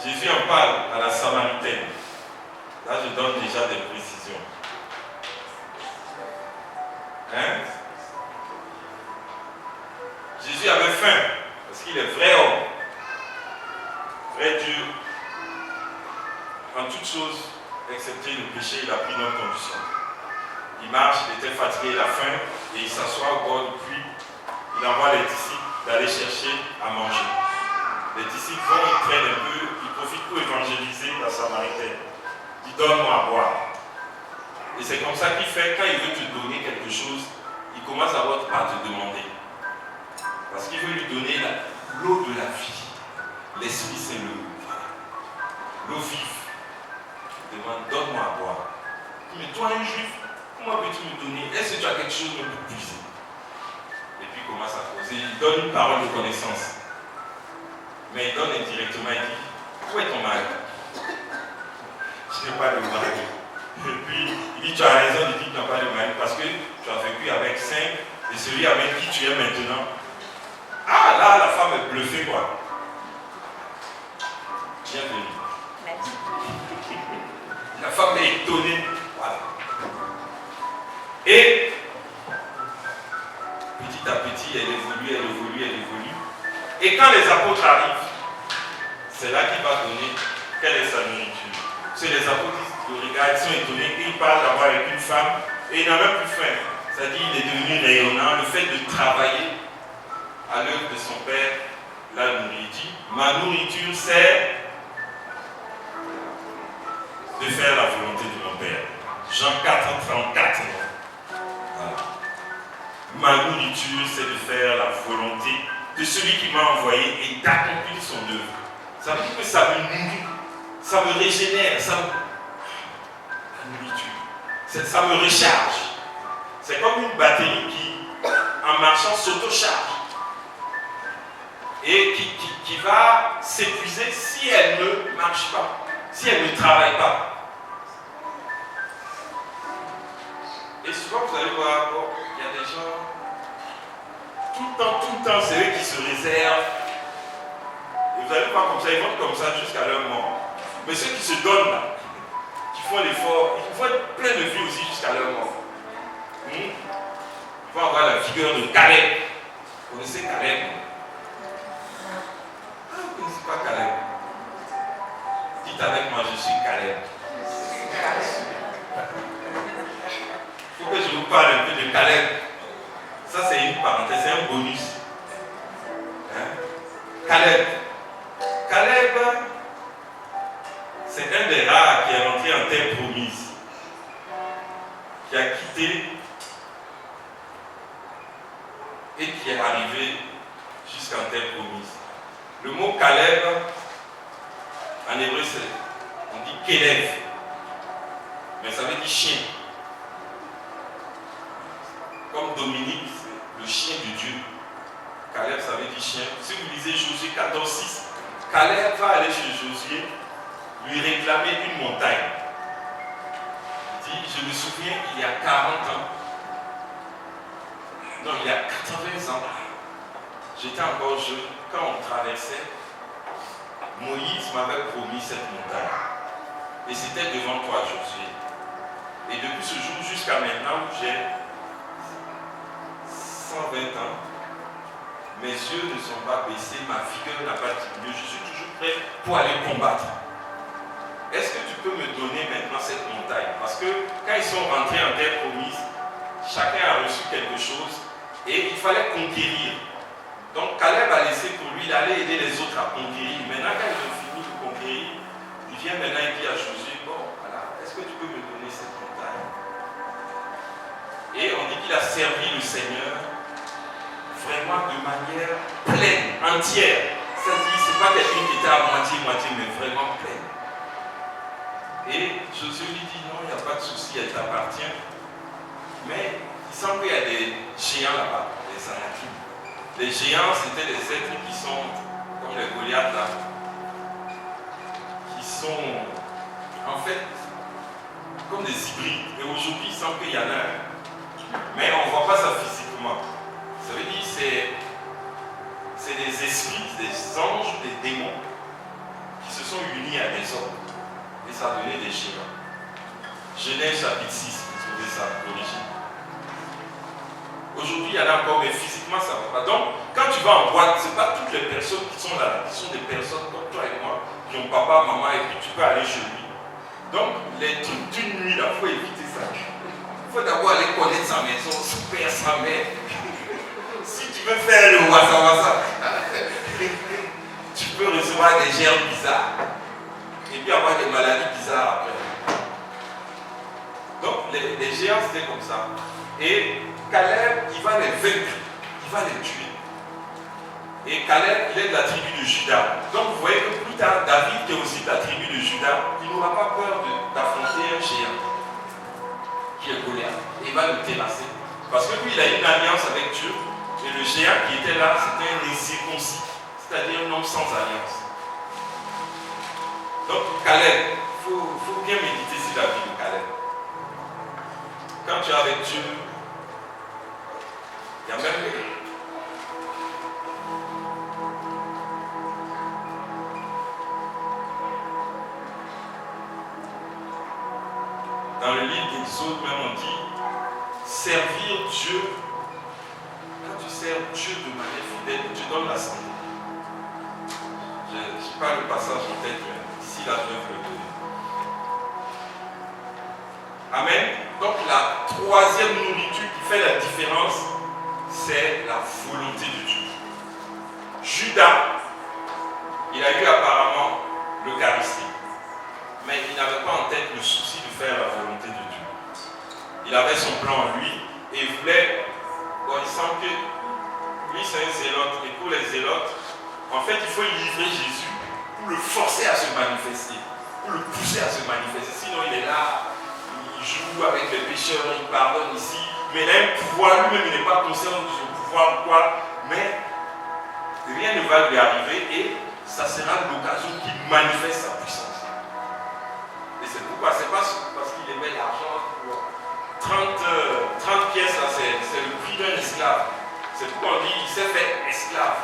Jésus en parle à la Samaritaine. Là, je donne déjà des précisions. Hein? Jésus avait faim, parce qu'il est vrai homme, vrai Dieu. En toutes choses, excepté le péché, il a pris notre condition. Il marche, il était fatigué, il a faim, et il s'assoit au bord du puits. Il envoie les disciples d'aller chercher à manger. Les disciples vont, ils traînent un peu, ils profitent pour évangéliser la Samaritaine. Il dit, donne-moi à boire. Et c'est comme ça qu'il fait, quand il veut te donner quelque chose, il commence d'abord par te demander. Parce qu'il veut lui donner l'eau de la vie. L'Esprit, c'est l'eau vive. Il demande, donne-moi à boire. Mais toi, un juif, comment peux-tu me donner? Est-ce que tu as quelque chose de plus puissant? Et puis il commence à poser, il donne une parole de connaissance. Mais il donne indirectement, il dit, où est ton mari? Je n'ai pas de mari. Et puis il dit, tu as raison de dire que tu n'as pas de mari parce que tu as vécu avec 5 et celui avec qui tu es maintenant. Ah là, la femme est bluffée quoi. Bienvenue. Merci. La femme est étonnée. Voilà. Et petit à petit, elle évolue. Et quand les apôtres arrivent, c'est là qu'il va donner quelle est sa nourriture. C'est les apôtres qui le regardent, ils sont étonnés, ils parlent d'avoir avec une femme et il n'a même plus faim. C'est-à-dire qu'il est devenu rayonnant. Le fait de travailler à l'œuvre de son père l'a nourri. Il dit, ma nourriture c'est de faire la volonté de mon père. Jean 4, 34. Voilà. Ma nourriture c'est de faire la volonté de celui qui m'a envoyé et d'accomplir son œuvre. Ça veut dire que ça me nourrit, ça me régénère, la nourriture, ça me recharge. C'est comme une batterie qui, en marchant, s'auto-charge et qui va s'épuiser si elle ne marche pas, si elle ne travaille pas. Et souvent, vous allez voir, il y a des gens, tout le temps, c'est eux qui se réservent. Et vous allez voir comme ça, ils vont comme ça jusqu'à leur mort. Mais ceux qui se donnent là, qui font l'effort, ils vont être pleins de vie aussi jusqu'à leur mort. Ils vont avoir la vigueur de Caleb. Vous connaissez Caleb? Ah, vous ne connaissez pas Caleb? Dites avec moi, je suis Caleb. Il faut que je vous parle un peu de Caleb. Ça, c'est une parenthèse, c'est un bonus. Hein? Caleb. Caleb, c'est un des rares qui est rentré en terre promise, qui a quitté et qui est arrivé jusqu'en terre promise. Le mot Caleb, en hébreu, on dit Kélev, mais ça veut dire chien. Comme Dominique, le chien de Dieu. Caleb, ça veut dire chien. Si vous lisez Josué 14, 6, Caleb va aller chez Josué, lui réclamer une montagne. Il dit, je me souviens, il y a 40 ans, non, il y a 80 ans, j'étais encore jeune, quand on traversait, Moïse m'avait promis cette montagne. Et c'était devant toi, Josué. Et depuis ce jour jusqu'à maintenant, où j'ai 120 ans, mes yeux ne sont pas baissés, ma vigueur n'a pas diminué, je suis toujours prêt pour aller combattre. Est-ce que tu peux me donner maintenant cette montagne? Parce que quand ils sont rentrés en terre promise, chacun a reçu quelque chose et il fallait conquérir. Donc Caleb a laissé pour lui d'aller aider les autres à conquérir. Maintenant, quand ils ont fini de conquérir, il vient maintenant et dit à Josué, bon, voilà, est-ce que tu peux me donner cette montagne? Et on dit qu'il il a servi le Seigneur vraiment de manière pleine, entière. C'est-à-dire, ce n'est pas quelqu'un qui était à moitié, mais vraiment pleine. Et Josué lui dit non, il n'y a pas de souci, elle t'appartient. Mais il semble qu'il y a des géants là-bas, des Anakim. Les géants, c'était des êtres qui sont comme les Goliaths là, qui sont en fait comme des hybrides. Et aujourd'hui, il semble qu'il y en a un. Mais on ne voit pas ça physiquement. Ça veut dire que c'est des esprits, des anges, des démons qui se sont unis à des hommes. Et ça a donné des géants. Genèse chapitre 6, vous trouvez ça d'origine. Aujourd'hui, il y en a encore, mais physiquement, ça ne va pas. Donc, quand tu vas en boîte, ce n'est pas toutes les personnes qui sont là, qui sont des personnes comme toi et moi, qui ont papa, maman, et puis tu peux aller chez lui. Donc, les trucs d'une nuit, il faut éviter ça. Il faut d'abord aller connaître sa maison, son père, sa mère. Si tu veux faire le wassa, tu peux recevoir des germes bizarres. Et puis avoir des maladies bizarres après. Donc, les géants, c'était comme ça. Et Caleb, il va les vaincre, il va les tuer. Et Caleb, il est de la tribu de Juda. Donc vous voyez que plus tard, David, qui est aussi de la tribu de Juda, il n'aura pas peur d'affronter un géant, qui est Goliath. Et il va le terrasser. Parce que lui, il a une alliance avec Dieu. Et le géant qui était là, c'était un incirconcis, c'est-à-dire un homme sans alliance. Donc Caleb, il faut bien méditer sur la vie de Caleb. Quand tu es avec Dieu, il y a même dans le livre d'Exode, même on dit servir Dieu. Quand tu sers Dieu de manière fidèle, tu donnes la santé. Je n'ai pas le passage en tête, mais ici là je vais vous le donner. Amen. Donc la troisième nourriture qui fait la différence, c'est la volonté de Dieu. Judas, il a eu apparemment l'Eucharistie, mais il n'avait pas en tête le souci de faire la volonté de Dieu. Il avait son plan en lui et il voulait, bon, il semble que lui c'est un zélote, et pour les zélotes, en fait il faut livrer Jésus pour le forcer à se manifester, pour le pousser à se manifester, sinon il est là, il joue avec les pécheurs, il pardonne ici, mais il a un pouvoir, lui-même il n'est pas conscient de son pouvoir ou quoi, mais rien ne va lui arriver et ça sera l'occasion qu'il manifeste sa puissance. Et c'est pourquoi, c'est pas parce qu'il aimait l'argent, 30 pièces là, c'est le prix d'un esclave. C'est pourquoi on dit il s'est fait esclave.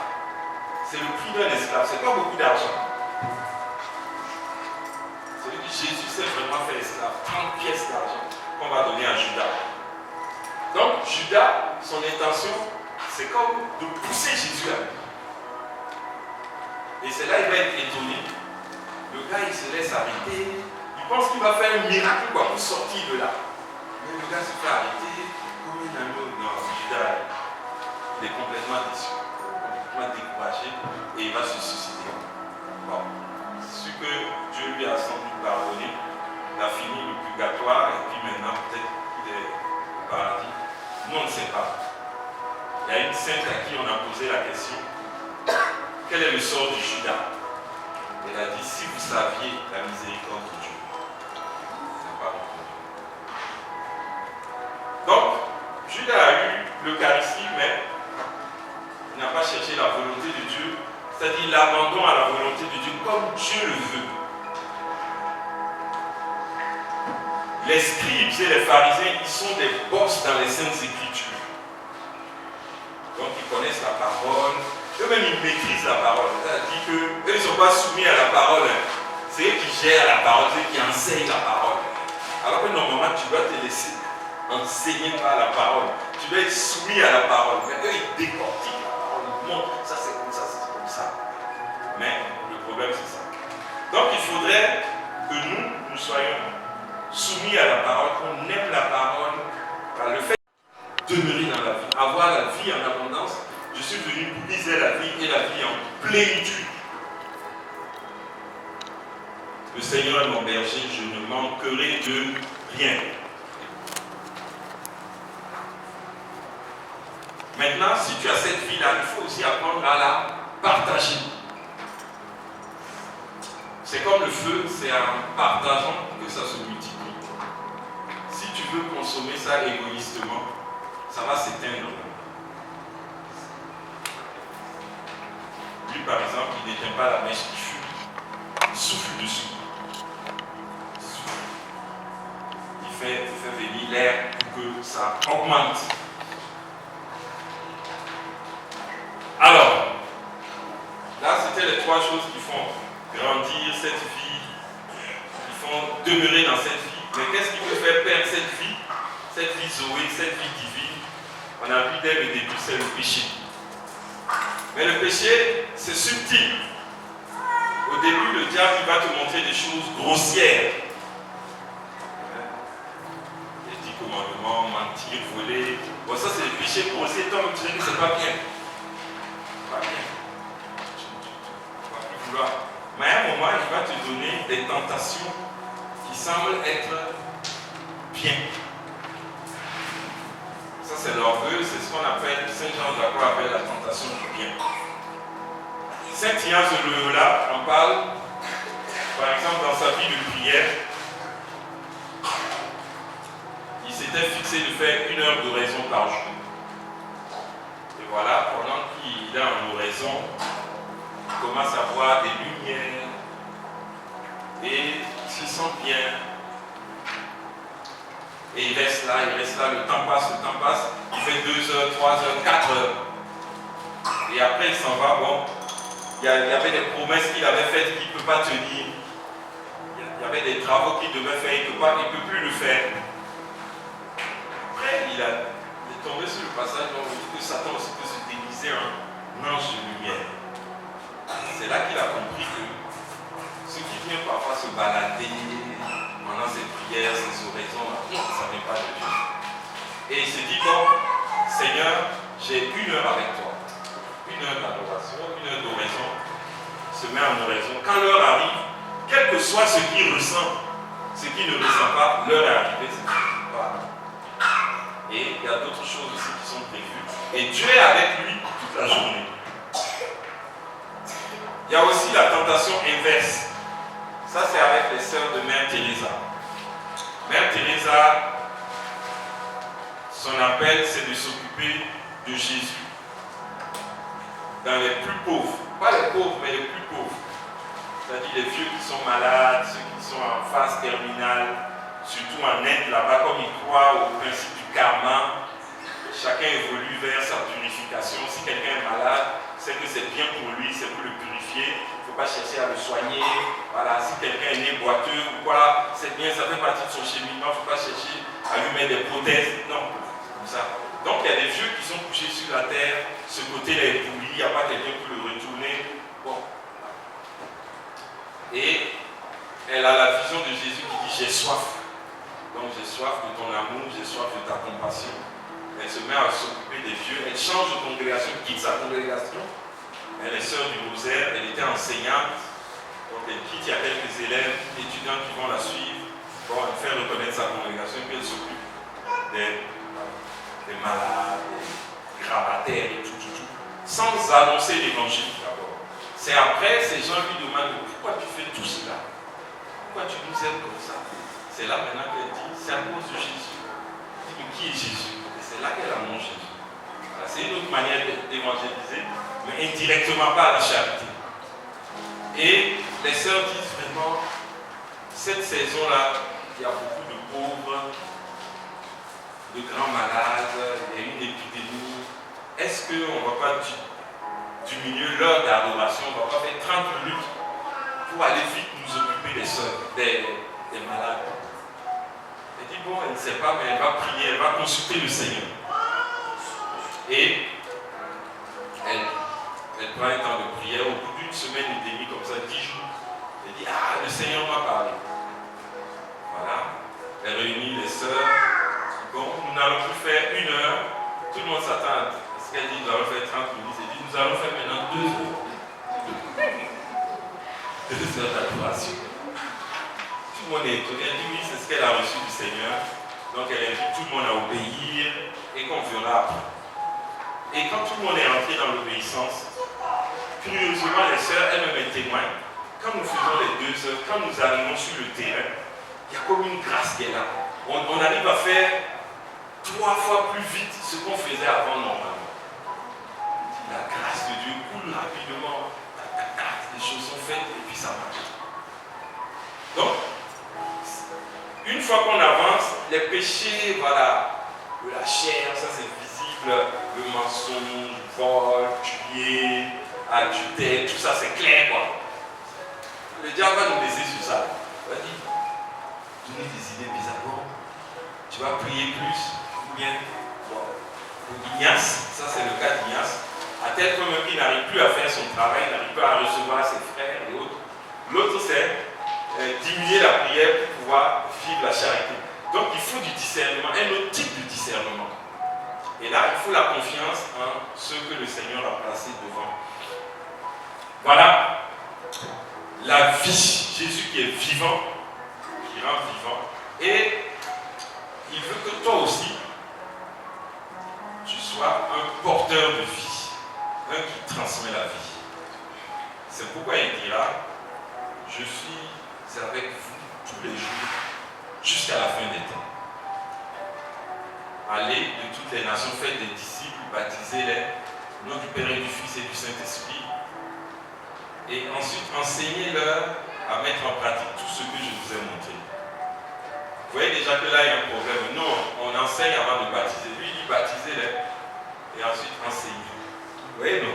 C'est le prix d'un esclave, c'est pas beaucoup d'argent. C'est que Jésus s'est vraiment fait esclave, 30 pièces d'argent qu'on va donner à Judas. Donc Judas, son intention, c'est comme de pousser Jésus à lui. Et c'est là qu'il va être étonné. Le gars, il se laisse arrêter. Il pense qu'il va faire un miracle pour sortir de là. Mais le gars se fait arrêter. Comme il a un autre. Non, Judas, il est complètement déçu, complètement découragé. Et il va se suicider. Bon, c'est ce que Dieu lui a sans doute pardonné. Il a fini le purgatoire. Et puis maintenant, peut-être qu'il est au paradis. Nous, on ne sait pas. Il y a une sainte à qui on a posé la question. Quel est le sort de Judas? Elle a dit, si vous saviez la miséricorde de Dieu, c'est pas répondu. Donc, Judas a eu l'Eucharistie, mais il n'a pas cherché la volonté de Dieu, c'est-à-dire l'abandon à la volonté de Dieu comme Dieu le veut. Les scribes et les pharisiens, ils sont des boss dans les Saintes Écritures. Donc, ils connaissent la parole. Eux-mêmes, ils maîtrisent la parole. C'est-à-dire qu'eux, ils ne sont pas soumis à la parole. C'est eux qui gèrent la parole, c'est eux qui enseignent la parole. Alors que normalement, tu dois te laisser enseigner par la parole. Tu dois être soumis à la parole. Mais eux, ils décortiquent la parole. Ils montrent, ça c'est comme ça, c'est comme ça. Mais le problème, c'est ça. Donc, il faudrait que nous soyons soumis à la parole, qu'on aime la parole, par le fait de demeurer dans la vie, avoir la vie en abondance. Je suis venu pour viser la vie et la vie en plénitude. Le Seigneur est mon berger, je ne manquerai de rien. Maintenant, si tu as cette vie-là, il faut aussi apprendre à la partager. C'est comme le feu, c'est en partageant que ça se multiplie. Si tu veux consommer ça égoïstement, ça va s'éteindre. Lui, par exemple, il n'éteint pas la mèche qui fume. Il souffle dessus. Il fait venir l'air pour que ça augmente. Alors, là, c'était les trois choses qui font grandir cette vie, qui font demeurer dans cette vie. Mais qu'est-ce qui peut faire perdre cette vie Zoé, cette vie divine? On a vu dès le début, c'est le péché. Mais le péché, c'est subtil. Au début, le diable il va te montrer des choses grossières. Les 10 commandements, mentir, voler. Bon, ça, c'est le péché grossier. Toi, tu dis que c'est pas bien. Pas bien. Tu vas plus vouloir. Mais à un moment, il va te donner des tentations qui semblent être bien. Ça, c'est l'orgueil, c'est ce qu'on appelle, Saint Jean de la Croix appelle la tentation du bien. Saint Ignace de Loyola en parle, par exemple, dans sa vie de prière. Il s'était fixé de faire 1 heure d'oraison par jour. Et voilà, pendant qu'il est en oraison, il commence à voir des lumières et il se sent bien. Et il reste là, le temps passe, il fait 2 heures, 3 heures, 4 heures. Et après il s'en va, bon, il y avait des promesses qu'il avait faites qu'il ne peut pas tenir. Il y avait des travaux qu'il devait faire, il ne peut plus le faire. Après, il est tombé sur le passage où on dit que Satan aussi peut se déguiser en ange de lumière. C'est là qu'il a compris que ceux qui viennent parfois se balader pendant ces prières, ces oraisons, ça n'est pas de Dieu. Et il se dit, bon, Seigneur, j'ai 1 heure avec toi. 1 heure d'adoration, 1 heure d'oraison. Il se met en oraison. Quand l'heure arrive, quel que soit ce qu'il ressent, ce qu'il ne ressent pas, l'heure est arrivée, c'est pas. Et il y a d'autres choses aussi qui sont prévues. Et Dieu est avec lui toute la journée. Il y a aussi la tentation inverse. Ça, c'est avec les sœurs de Mère Teresa. Mère Teresa, son appel, c'est de s'occuper de Jésus. Dans les plus pauvres. Pas les pauvres, mais les plus pauvres. C'est-à-dire les vieux qui sont malades, ceux qui sont en phase terminale, surtout en Inde, là-bas, comme ils croient au principe du karma, chacun évolue vers sa purification. Si quelqu'un est malade, c'est que c'est bien pour lui, c'est pour le purifier. Il ne faut pas chercher à le soigner. Voilà, si quelqu'un est né boiteux ou quoi, c'est bien, ça fait partie de son cheminement. Il ne faut pas chercher à lui mettre des prothèses. Non, c'est comme ça. Donc il y a des vieux qui sont couchés sur la terre, ce côté-là est pourri, il n'y a pas quelqu'un pour le retourner. Bon. Et elle a la vision de Jésus qui dit j'ai soif. Donc j'ai soif de ton amour, j'ai soif de ta compassion. Elle se met à s'occuper des vieux, elle change de congrégation, quitte sa congrégation. Elle est sœur du rosaire, elle était enseignante. Donc elle quitte, il y a quelques élèves, étudiants qui vont la suivre. Bon, elle fait reconnaître sa congrégation, puis elle s'occupe des malades, des gravataires et tout. Sans annoncer l'évangile d'abord. C'est après, ces gens lui demandent pourquoi tu fais tout cela? Pourquoi tu nous aimes comme ça? C'est là maintenant qu'elle dit, c'est à cause de Jésus. Elle dit, mais qui est Jésus? Et c'est là qu'elle annonce Jésus. Voilà, c'est une autre manière d'évangéliser, mais indirectement pas à la charité. Et les sœurs disent vraiment, cette saison-là, il y a beaucoup de pauvres, de grands malades, il y a une épidémie. Est-ce qu'on ne va pas diminuer l'heure d'adoration, on ne va pas faire 30 minutes pour aller vite nous occuper des sœurs, des malades? Elle dit, bon, elle ne sait pas, mais elle va prier, elle va consulter le Seigneur. Et elle prend un temps de prière, au bout d'une semaine et demie, comme ça, 10 jours. Elle dit, ah, le Seigneur m'a parlé. Voilà. Elle réunit les sœurs. Bon, nous n'allons plus faire 1 heure. Tout le monde s'attend à ce qu'elle dit, nous allons faire 30 minutes. Elle dit, nous allons faire maintenant 2 heures. 2 heures d'adoration. Tout le monde est étonné. Elle dit, oui, c'est ce qu'elle a reçu du Seigneur. Donc elle invite tout le monde à obéir et qu'on verra après. Et quand tout le monde est entré dans l'obéissance, curieusement, les sœurs, elles-mêmes témoignent. Quand nous faisons les 2 heures, quand nous arrivons sur le terrain, il y a comme une grâce qui est là. On arrive à faire 3 fois plus vite ce qu'on faisait avant normalement. La grâce de Dieu coule rapidement. Les choses sont faites et puis ça marche. Donc, une fois qu'on avance, les péchés, voilà, de la chair, ça c'est visible, le mensonge, le vol, tuer, adultère, tout ça c'est clair quoi. Le diable va nous laisser sur ça. Il va dire, donner des idées bizarres. Bon, tu vas prier plus, ou bien, Ignace, ça c'est le cas d'Ignace, à tel point même qu'il n'arrive plus à faire son travail, il n'arrive pas à recevoir ses frères et autres. L'autre c'est diminuer la prière pour pouvoir vivre la charité. Donc il faut du discernement, un autre type de discernement. Et là, il faut la confiance en ce que le Seigneur a placé devant. Voilà la vie. Jésus qui est vivant, qui rend vivant. Et il veut que toi aussi, tu sois un porteur de vie, un qui transmet la vie. C'est pourquoi il dira, je suis avec vous tous les jours jusqu'à la fin des temps. Allez de toutes les nations, faites des disciples, baptisez-les au nom du Père et du Fils et du Saint-Esprit. Et ensuite, enseignez-leur à mettre en pratique tout ce que je vous ai montré. Vous voyez déjà que là, il y a un problème. Nous, on enseigne avant de baptiser. Lui, il dit baptisez-les. Et ensuite, enseignez. Vous voyez, non?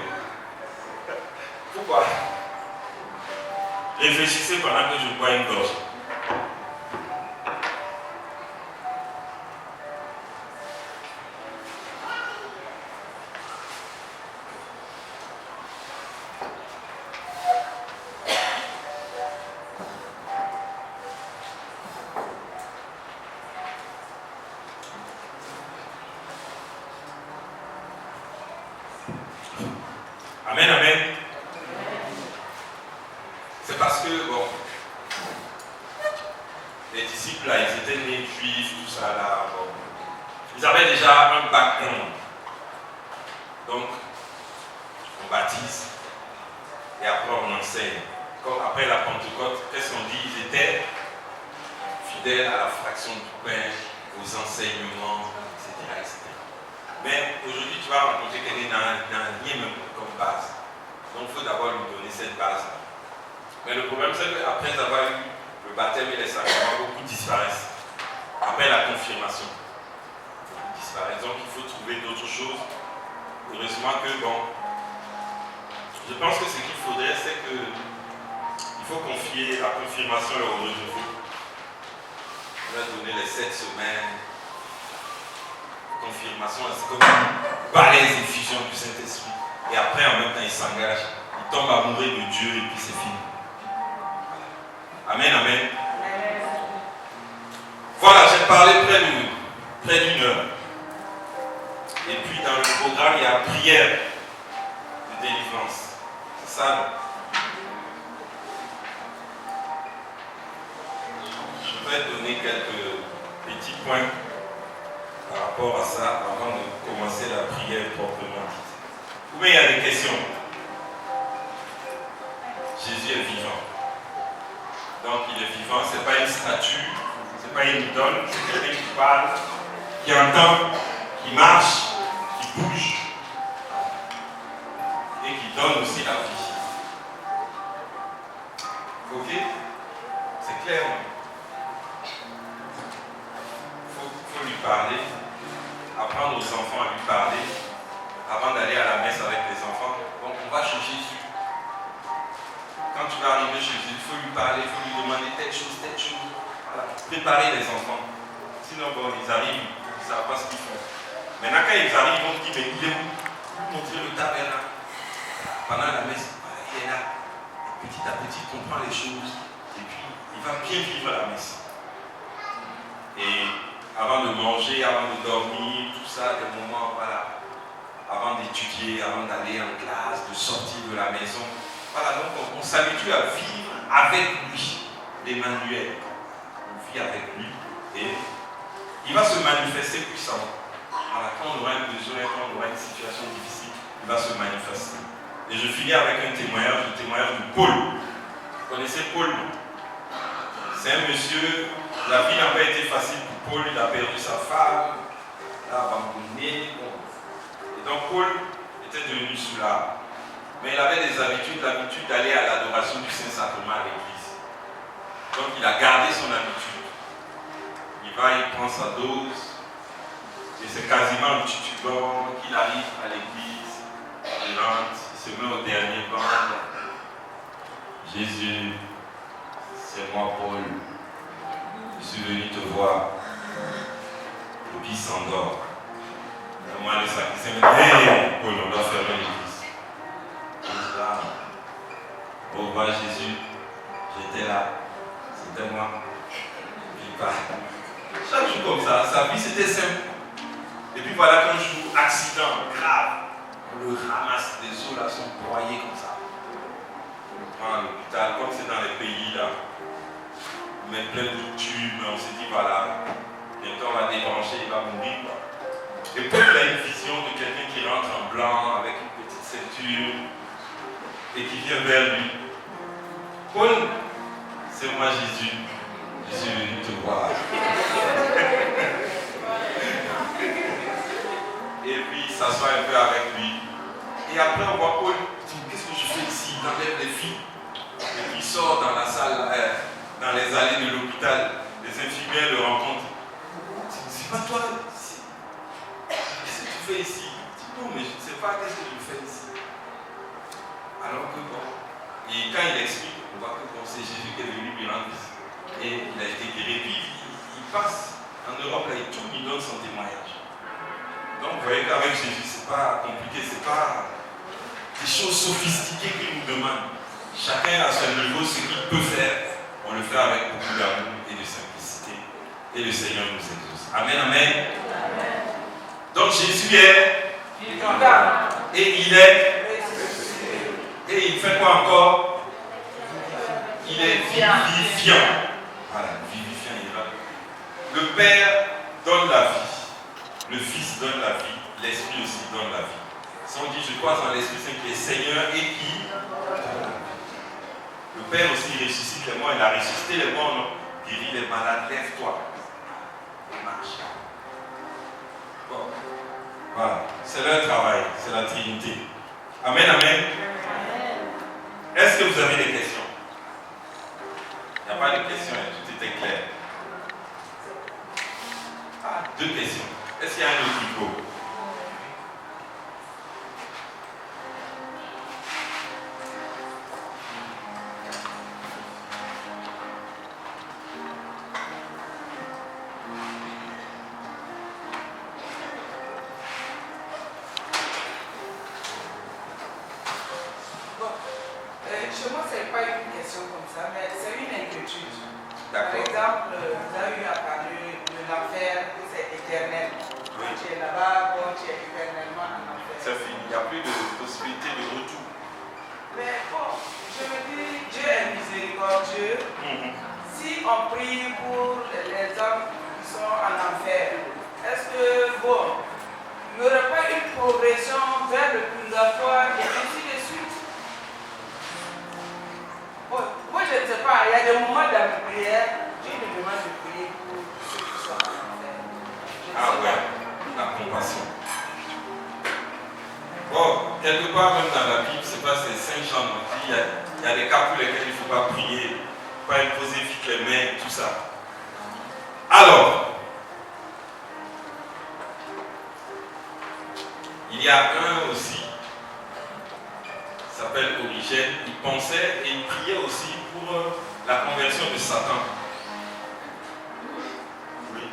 Pourquoi? Réfléchissez pendant que je bois une gorge. Amen, amen. C'est parce que, bon, les disciples, là, ils étaient nés juifs, tout ça, là, bon. Ils avaient déjà un background. Donc, on baptise et après on enseigne. Comme après la Pentecôte, qu'est-ce qu'on dit? Ils étaient fidèles à la fraction du pain, aux enseignements, etc. Mais aujourd'hui, tu vas rencontrer quelqu'un dans rien même comme base. Donc, il faut d'abord lui donner cette base. Mais le problème, c'est qu'après avoir eu le baptême et les sacrements, beaucoup disparaissent. Après la confirmation, beaucoup disparaissent. Donc, il faut trouver d'autres choses. Heureusement que, bon, je pense que ce qu'il faudrait, c'est que il faut confier la confirmation au renouveau. On va donner les 7 semaines. Confirmation, c'est comme une balèze effusion du Saint-Esprit. Et après, en même temps, il s'engage. Il tombe amoureux de Dieu et puis c'est fini. Amen, amen. Voilà, j'ai parlé près d'une heure. Et puis, dans le programme, il y a prière de délivrance. C'est ça, non? Je vais donner quelques petits points par rapport à ça avant de commencer la prière proprement dite. Mais il y a des questions. Jésus est vivant. Donc il est vivant, ce n'est pas une statue, ce n'est pas une idole, c'est quelqu'un qui parle, qui entend, qui marche, qui bouge et qui donne aussi la vie. Ok? C'est clair, non? Il faut lui parler, apprendre aux enfants à lui parler, avant d'aller à la messe avec les enfants. Donc on va chez Jésus. Quand tu vas arriver chez Jésus, il faut lui parler, il faut lui demander telle chose, telle chose. Voilà. Préparer les enfants. Sinon, bon, ils arrivent, ils ne savent pas ce qu'ils font. Maintenant, quand ils arrivent, ils vont te dire, mais il est où? Vous montrer le tabernacle. Pendant la messe, voilà, il est là. Petit à petit, il comprend les choses. Et puis, il va bien vivre la messe. Et avant de manger, avant de dormir, tout ça, des moments, voilà. Avant d'étudier, avant d'aller en classe, de sortir de la maison. Voilà, donc on s'habitue à vivre avec lui, l'Emmanuel. On vit avec lui et il va se manifester puissamment. voilà, quand on aura un besoin, quand on aura une situation difficile, il va se manifester. Et je finis avec un témoignage, le témoignage de Paul. Vous connaissez Paul, non? C'est un monsieur, la vie n'a pas été facile pour Paul, il a perdu sa femme, il a abandonné. Bon. Et donc Paul était devenu soulard. Mais il avait l'habitude d'aller à l'adoration du Saint-Sacrement à l'église. Donc il a gardé son habitude. Il va, il prend sa dose, et c'est quasiment le titubant qu'il arrive à l'église, il rentre, il se met au dernier banc. Jésus, c'est moi Paul, je suis venu te voir. Et puis il s'endort. Et moi le sacristain me dit, hey Paul, on doit fermer l'église. Il dit là, au revoir Jésus, j'étais là, c'était moi. Et puis il part. Chaque jour comme ça, sa vie c'était simple. Et puis voilà qu'un jour, accident grave, on le ramasse, les os là sont broyés comme ça. On le prend à l'hôpital, comme c'est dans les pays là, on met plein de tubes, on se dit voilà, bientôt on va débrancher, il va mourir quoi. Et Paul a une vision de quelqu'un qui rentre en blanc avec une petite ceinture et qui vient vers lui. Paul, c'est moi Jésus, je suis venu te voir. Et puis il s'assoit un peu avec lui. Et après on voit Paul, il dit qu'est-ce que je fais ici? Il enlève les filles. Et puis il sort dans la salle, dans les allées de l'hôpital. Les infirmières le rencontrent. C'est pas toi. Qu'est-ce que tu fais ici? Il dit non, mais je ne sais pas qu'est-ce que je fais ici. Alors que bon. Et quand il explique, on voit que bon, c'est Jésus qui est venu lui rendre visite. Et il a été guéri. Puis il passe en Europe, là, il tourne, il donne son témoignage. Donc vous voyez qu'avec Jésus, c'est pas compliqué, c'est pas des choses sophistiquées qu'il nous demande. Chacun à son niveau, ce qu'il peut faire, on le fait avec beaucoup d'amour et de simplicité. Et le Seigneur nous exauce. Amen, amen. Amen. Donc Jésus est vivant. Et il est ressuscité. Et il fait quoi encore? Il est vivifiant. Voilà, vivifiant, il est là. Le Père donne la vie. Le Fils donne la vie, l'Esprit aussi donne la vie. Si on dit je crois en l'Esprit Saint qui est Seigneur et qui le Père aussi ressuscite les morts, il a ressuscité les morts, non? Guérit les malades, lève-toi. Et marche. Bon. Voilà. C'est leur travail, c'est la Trinité. Amen, amen. Est-ce que vous avez des questions? Il n'y a pas de questions, tout était clair. Ah, 2 questions. Est-ce qu'il y a un autre micro? Bon, chez moi, ce n'est pas une question comme ça, mais c'est une inquiétude. Par exemple, vous avez eu à parler de l'enfer, que c'est éternel. Quand tu es là-bas, quand tu es éternellement en enfer. C'est fini, il n'y a plus de possibilité de retour. Mais bon, je me dis, Dieu est miséricordieux. Si on prie pour les hommes qui sont en enfer, est-ce que, bon, il n'y aurait pas une progression vers le purgatoire et ainsi de suite? Bon, moi, je ne sais pas, il y a des moments dans mes prières, Dieu me demande de prier pour ceux qui sont en enfer. Ah ouais, la compassion. Bon, quelque part même dans la Bible, c'est pas ces 5 Jean non plus, il y a des cas pour lesquels il ne faut pas prier, pas imposer vite les mains, tout ça. Alors, il y a un aussi, il s'appelle Origène, il pensait et il priait aussi pour la conversion de Satan. Oui.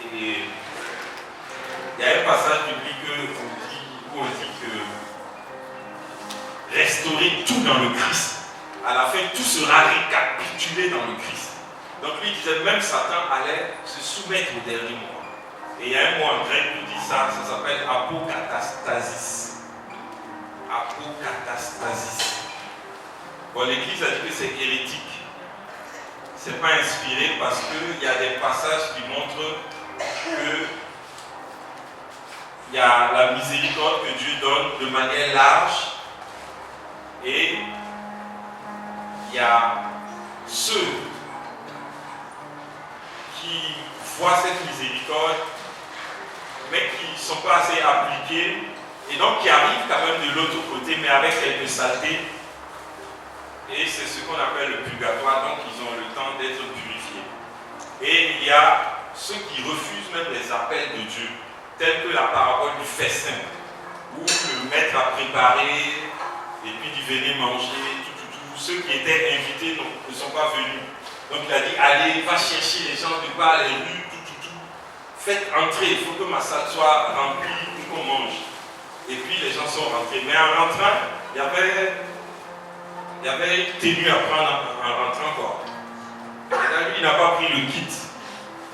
Et il y a un passage biblique où on dit que restaurer tout dans le Christ, à la fin tout sera récapitulé dans le Christ. Donc lui disait même Satan allait se soumettre au dernier moment. Et il y a un mot en grec qui dit ça, ça s'appelle apokatastasis. Apokatastasis. Bon, l'Église a dit que c'est hérétique. C'est pas inspiré parce qu'il y a des passages qui montrent qu'il y a la miséricorde que Dieu donne de manière large et il y a ceux qui voient cette miséricorde mais qui ne sont pas assez appliqués et donc qui arrivent quand même de l'autre côté mais avec quelques saletés. Et c'est ce qu'on appelle le purgatoire, donc ils ont le temps d'être purifiés. Et il y a ceux qui refusent même les appels de Dieu, tels que la parabole du festin, où le maître a préparé, et puis il venait manger, tout. Ceux qui étaient invités ne sont pas venus. Donc il a dit, allez, va chercher les gens de par les rues, tout. Faites entrer, il faut que ma salle soit remplie pour qu'on mange. Et puis les gens sont rentrés. Mais en rentrant, il y avait tenu à prendre en rentrant quoi. Et là, lui, il n'a pas pris le kit.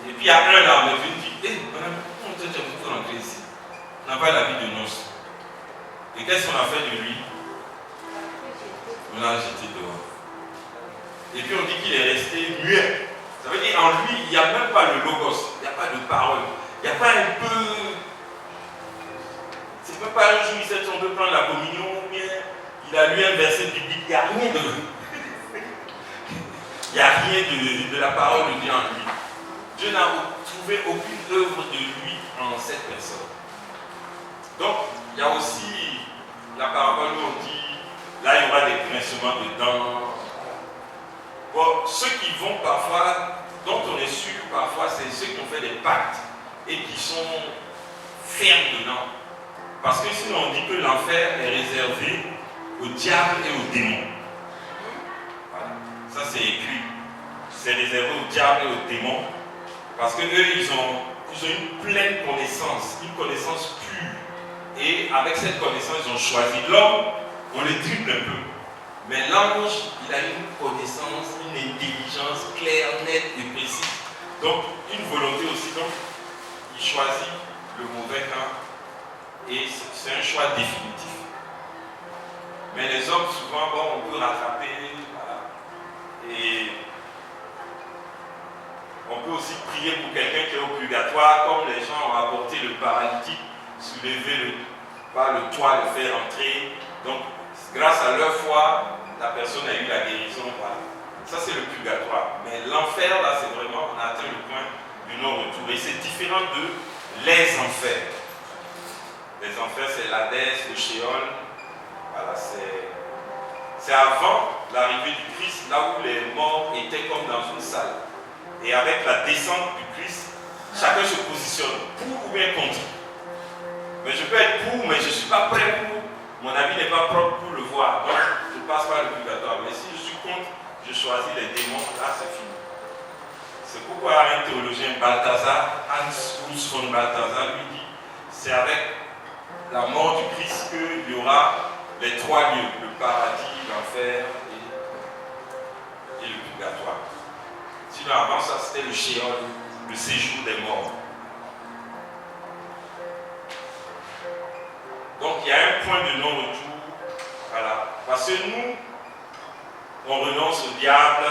Et puis il y a un là, on est venu dire, hé, madame, comment tu as beaucoup rentrer ici? On n'a pas la vie de noces. Et qu'est-ce qu'on a fait de lui? On l'a jeté dehors. Et puis on dit qu'il est resté muet. Ça veut dire en lui, il n'y a même pas le logos, il n'y a pas de parole. Il n'y a pas un peu. C'est même pas un jour, il s'est tombé prendre la communion, ou bien il a lu un verset biblique, il n'y a rien de. Il n'y a rien de la parole de Dieu en lui. Dieu n'a trouvé aucune œuvre de lui en cette personne. Donc, il y a aussi la parabole où on dit. Là, il y aura des grincements de dents. Bon, ceux qui vont parfois, dont on est sûr parfois, c'est ceux qui ont fait des pactes et qui sont fermes dedans. Parce que sinon, on dit que l'enfer est réservé au diable et aux démons. Voilà. Ça, c'est écrit. C'est réservé au diable et aux démons. Parce qu'eux, ils ont une pleine connaissance, une connaissance pure. Et avec cette connaissance, ils ont choisi l'homme. On les dribble un peu. Mais l'ange, il a une connaissance, une intelligence claire, nette et précise. Donc, une volonté aussi. Donc, il choisit le mauvais camp. Et c'est un choix définitif. Mais les hommes, souvent, bon, on peut rattraper. Voilà. Et on peut aussi prier pour quelqu'un qui est au purgatoire, comme les gens ont apporté le paralytique, soulever par le toit, le faire entrer. Donc, grâce à leur foi, la personne a eu la guérison. Voilà. Ça, c'est le purgatoire. Mais l'enfer, là, c'est vraiment, on a atteint le point du non-retour. Et c'est différent de les enfers. Les enfers, c'est l'Hadès, le Sheol. Voilà, c'est avant l'arrivée du Christ, là où les morts étaient comme dans une salle. Et avec la descente du Christ, chacun se positionne pour ou bien contre. Mais je peux être pour, mais je ne suis pas prêt pour. Mon avis n'est pas propre pour le voir. Donc, je ne passe pas le purgatoire. Mais si je suis contre, je choisis les démons. Là, c'est fini. C'est pourquoi un théologien, Balthazar, Hans Urs von Balthazar, lui dit, c'est avec la mort du Christ qu'il y aura les trois lieux, le paradis, l'enfer et le purgatoire. Sinon, avant ça, c'était le Sheol, le séjour des morts. Donc il y a un point de non-retour, voilà. Parce que nous, on renonce au diable,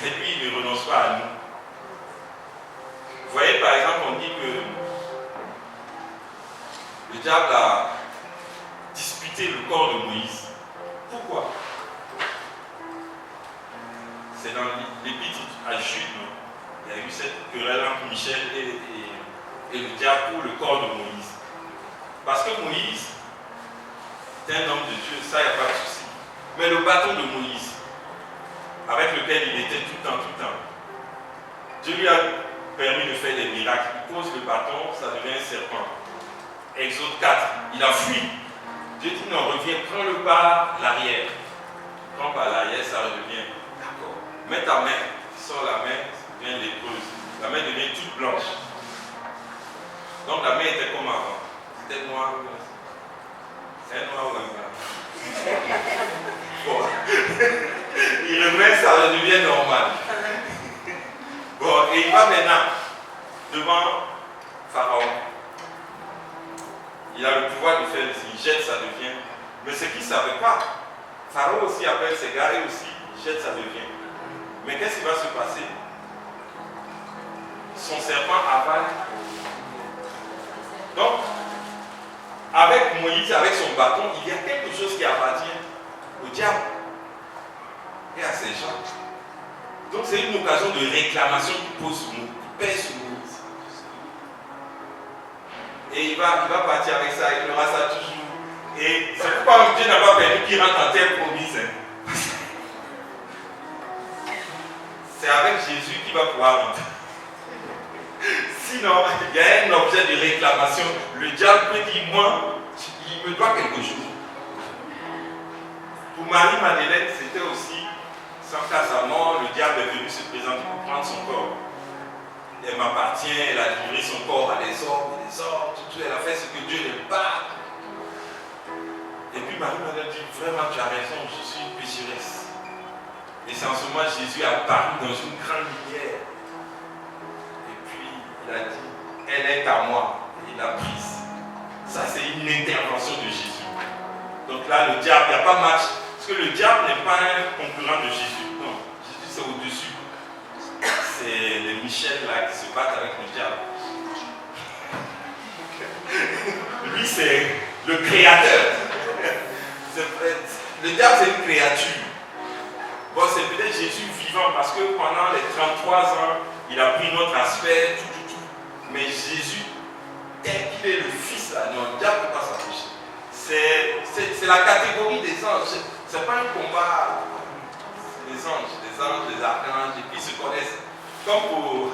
mais lui, il ne renonce pas à nous. Vous voyez, par exemple, on dit que le diable a disputé le corps de Moïse. Pourquoi? C'est dans l'épître à Jude, non? Il y a eu cette querelle entre Michel et le diable pour le corps de Moïse. Parce que Moïse est un homme de Dieu, ça, il n'y a pas de souci. Mais le bâton de Moïse, avec lequel il était tout le temps, Dieu lui a permis de faire des miracles. Il pose le bâton, ça devient un serpent. Exode 4, il a fui. Dieu dit non, reviens, prends-le par l'arrière. Prends par l'arrière, ça redevient. D'accord. Mets ta main, sors la main, devient lépreuse. La main devient toute blanche. Donc la main était comme avant. C'était noir. C'est noir ou un blanc. Bon. Il remet, ça redevient normal. Bon, et il va maintenant devant Pharaon. Il a le pouvoir de faire, s'il jette, ça devient. Mais ce qu'il ne savait pas, Pharaon aussi appelle ses gars et aussi, il jette, ça devient. Mais qu'est-ce qui va se passer? Son serpent avale Donc, avec Moïse, avec son bâton, il y a quelque chose qui appartient au diable et à ses gens. Donc c'est une occasion de réclamation qui pèse sur Moïse. Et il va partir avec ça, il aura ça toujours. Et c'est pourquoi Dieu n'a pas permis qu'il rentre en terre promise. C'est avec Jésus qu'il va pouvoir rentrer. Sinon, il y a un objet de réclamation. Le diable peut dire, moi, il me doit quelque chose. Pour Marie-Madeleine, c'était aussi, sans qu'à sa mort, le diable est venu se présenter pour prendre son corps. Elle m'appartient, elle a livré son corps à des hommes, tout, elle a fait ce que Dieu n'aime pas. Et puis Marie-Madeleine dit, vraiment tu as raison, je suis une pécheresse. Et c'est en ce moment que Jésus a apparu dans une grande lumière. Et puis il a dit, elle est à moi. Et il l'a prise. Ça c'est une intervention de Jésus. Donc là le diable, il n'y a pas match. Parce que le diable n'est pas un concurrent de Jésus. Non, Jésus c'est au-dessus. C'est les Michel là qui se battent avec le diable. Lui c'est le créateur. Le diable c'est une créature. Bon, c'est peut-être Jésus vivant parce que pendant les 33 ans, il a pris notre aspect, tout. Mais Jésus, tel qu'il est le Fils, là, non, le diable ne peut pas s'empêcher. C'est la catégorie des anges. C'est pas un combat. C'est des anges, des archanges, et puis ils se connaissent. Comme pour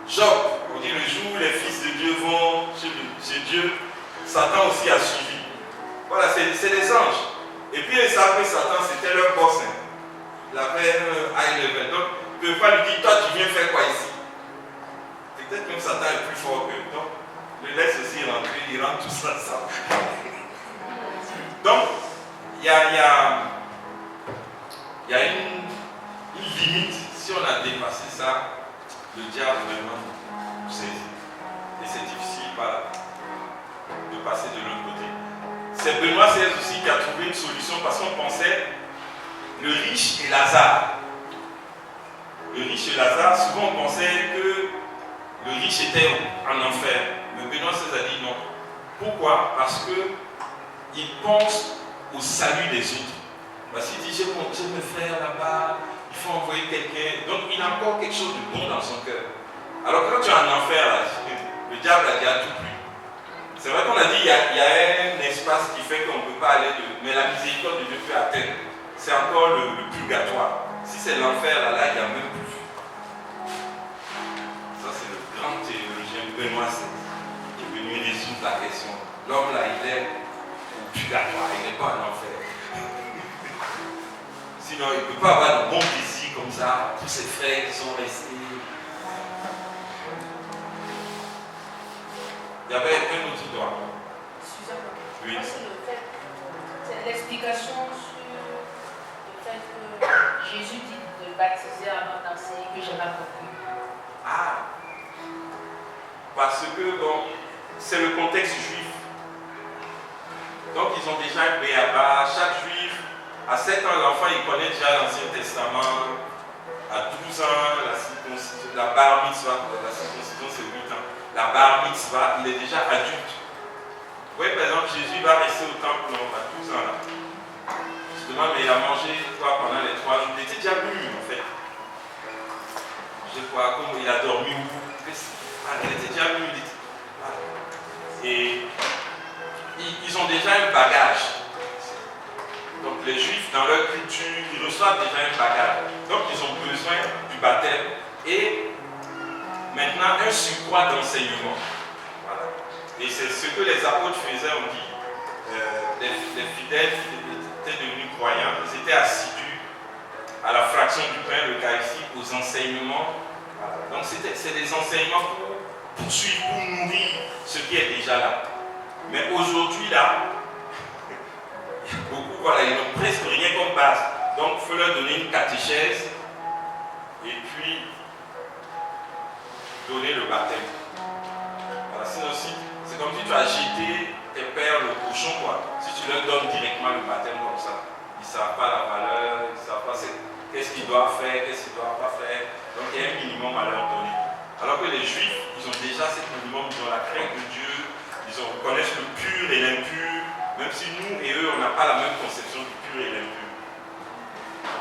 Job, on dit le jour où les fils de Dieu vont chez Dieu, Satan aussi a suivi. Voilà, c'est des anges. Et puis ils savent que Satan c'était leur boss. Il avait un high level. Donc, ils ne peuvent pas lui dire, toi tu viens faire quoi ici? Peut-être même Satan est plus fort qu'eux. Donc, le laisse aussi rentrer, il rentre tout ça ensemble. Donc, il y a une limite. Si on a dépassé ça, le diable vraiment nous saisit. Et c'est difficile de passer de l'autre côté. C'est Benoît XVI aussi qui a trouvé une solution parce qu'on pensait le riche et Lazare. Le riche et Lazare, souvent on pensait que le riche était en enfer. Mais Benoît XVI a dit non. Pourquoi? Parce qu'il pense au salut des autres. Parce qu'il dit j'ai mes frères là-bas, il faut envoyer quelqu'un. Donc il a encore quelque chose de bon dans son cœur. Alors quand tu es en enfer, là, le diable a dit à tout plus. C'est vrai qu'on a dit qu'il y a un espace qui fait qu'on ne peut pas aller mais la miséricorde de Dieu peut atteindre. C'est encore le purgatoire. Si c'est l'enfer, là, il n'y a même plus. Ça, c'est le grand théologien Benoît XVI qui est venu résoudre la question. L'homme, là, il est au purgatoire, il n'est pas en enfer. Sinon, il ne peut pas avoir de bons désirs comme ça, tous ses frères qui sont restés. Il y avait un autre doigt. Excusez-moi. Oui. C'est l'explication sur le fait que Jésus dit de baptiser avant d'enseigner que je n'ai pas compris. Ah! Parce que, bon, c'est le contexte juif. Donc, ils ont déjà un béaba. Chaque juif, à 7 ans, l'enfant, il connaît déjà l'Ancien Testament. À 12 ans, la bar mitzvah, la circoncision, c'est 8 ans. La bar mitzvah, il est déjà adulte. Vous voyez, par exemple, Jésus va rester au temple à 12 ans là. Justement, mais il a mangé quoi pendant les 3 jours. Il était déjà mûr en fait. Je sais pas, comme il a dormi où. Il était déjà mûr. Et ils ont déjà un bagage. Donc les juifs, dans leur culture, ils reçoivent déjà un bagage. Donc ils ont besoin du baptême. Et maintenant, un surcroît d'enseignement. Voilà. Et c'est ce que les apôtres faisaient, on dit. Les fidèles étaient devenus croyants, ils étaient assidus à la fraction du pain, l'Eucharistie, aux enseignements. Voilà. Donc c'est des enseignements pour poursuivre, pour nourrir ce qui est déjà là. Mais aujourd'hui, là, beaucoup, voilà, ils n'ont presque rien comme base. Donc il faut leur donner une catéchèse et puis donner le baptême. Voilà, sinon, c'est comme si tu as jeté tes pères le cochon, quoi. Si tu leur donnes directement le baptême comme ça, ils ne savent pas la valeur, ils ne savent pas qu'est-ce qu'ils doivent faire, qu'est-ce qu'ils ne doivent pas faire. Donc il y a un minimum à leur donner. Alors que les juifs, ils ils ont déjà cette minimum, ils ont la crainte de Dieu, ils reconnaissent le pur et l'impur, même si nous et eux, on n'a pas la même conception du pur et l'impur.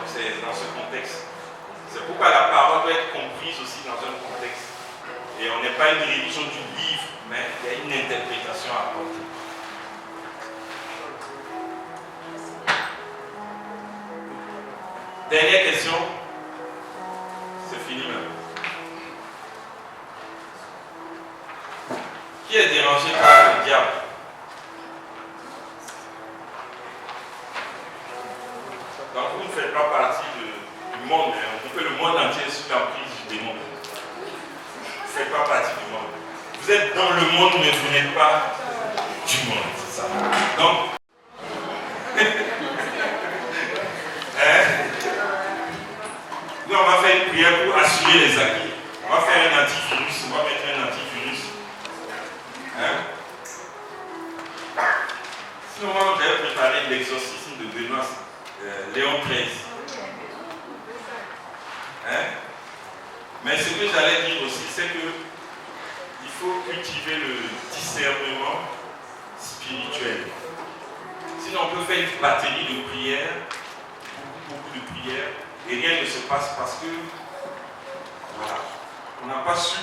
C'est dans ce contexte. C'est pourquoi la parole doit être comprise aussi dans un contexte. Et on n'est pas une religion du livre, mais il y a une interprétation à apporter. Dernière question. C'est fini maintenant. Qui est dérangé par le diable? Donc vous ne faites pas partie du monde. On peut le monde entier sous l'emprise du démon. Vous ne faites pas partie du monde. Vous êtes dans le monde, mais vous n'êtes pas du monde. C'est ça. Donc, nous, on va faire une prière pour assurer les acquis. On va faire un antivirus. On va mettre un antivirus. Sinon, moi, j'avais préparé l'exorcisme de Benoît Léon XIII. Mais ce que j'allais dire aussi, c'est que il faut cultiver le discernement spirituel. Sinon, on peut faire une batterie de prières, beaucoup de prières, et rien ne se passe parce que, voilà, on n'a pas su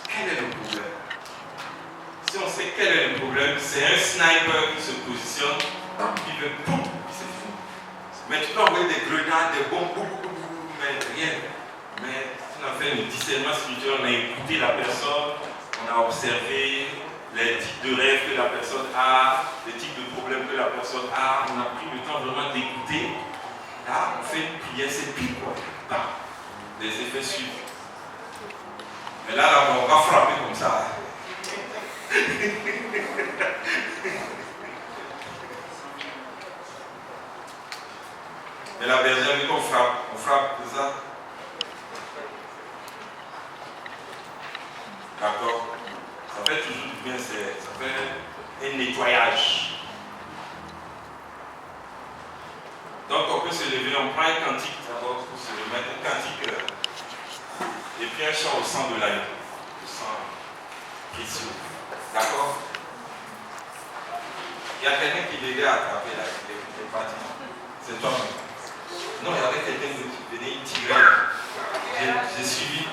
quel est le problème. Si on sait quel est le problème, c'est un sniper qui se positionne, qui veut boum, c'est fini. Mais tu peux envoyer des grenades, des bombes, boum, boum, boum, mais rien. Mais si on a fait le discernement spirituel, on a écouté la personne, on a observé les types de rêves que la personne a, les types de problèmes que la personne a, on a pris le temps vraiment d'écouter. Là, on fait une prière, c'est pile quoi. Les effets suivent. Mais là, on va frapper comme ça. Mais la bergère, vu qu'on frappe, on frappe comme ça. D'accord? Ça fait toujours du bien, ça fait un nettoyage. Donc on peut se lever, on prend un cantique d'abord pour se remettre, un cantique et puis un chant au sang de l'agneau, au sang précieux. D'accord? Il y a quelqu'un qui devait attraper là, qui est parti. C'est toi. Non, il y avait quelqu'un qui venait, il tirait. J'ai suivi.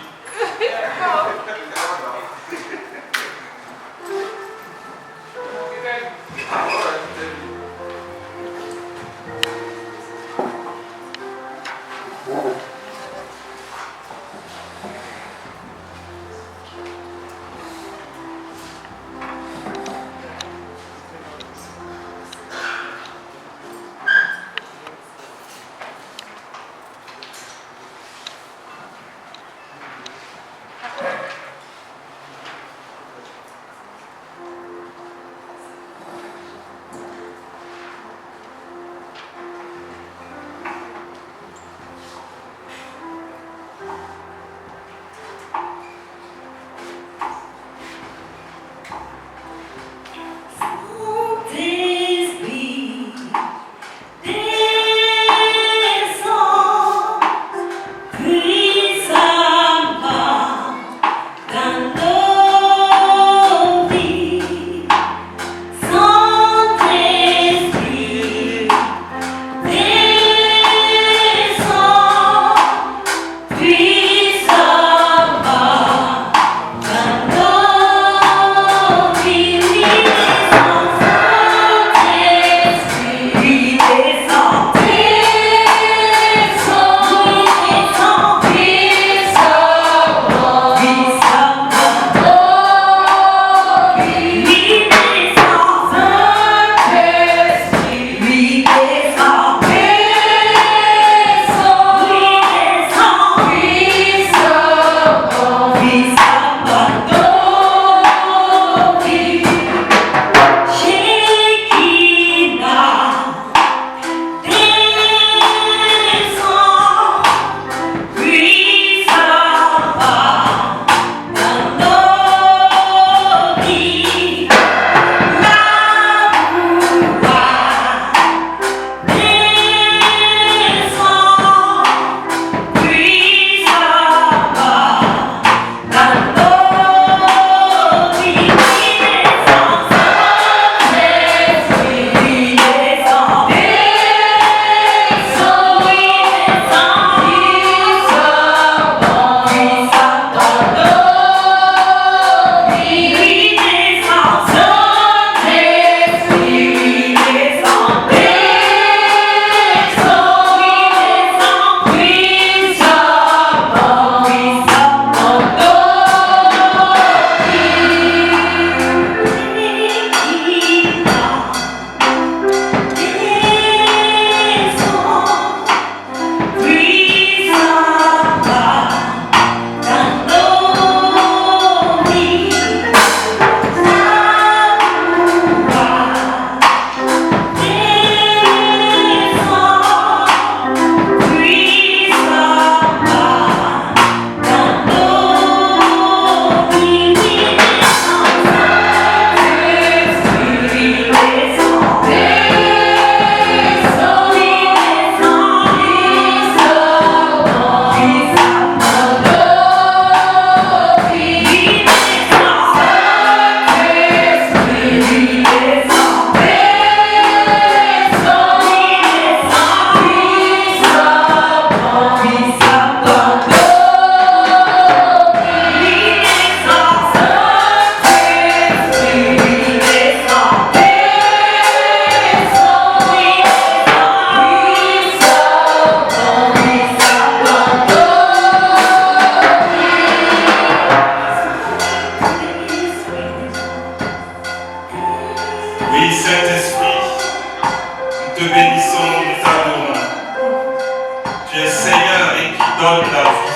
Tu es Seigneur et qui donne la vie.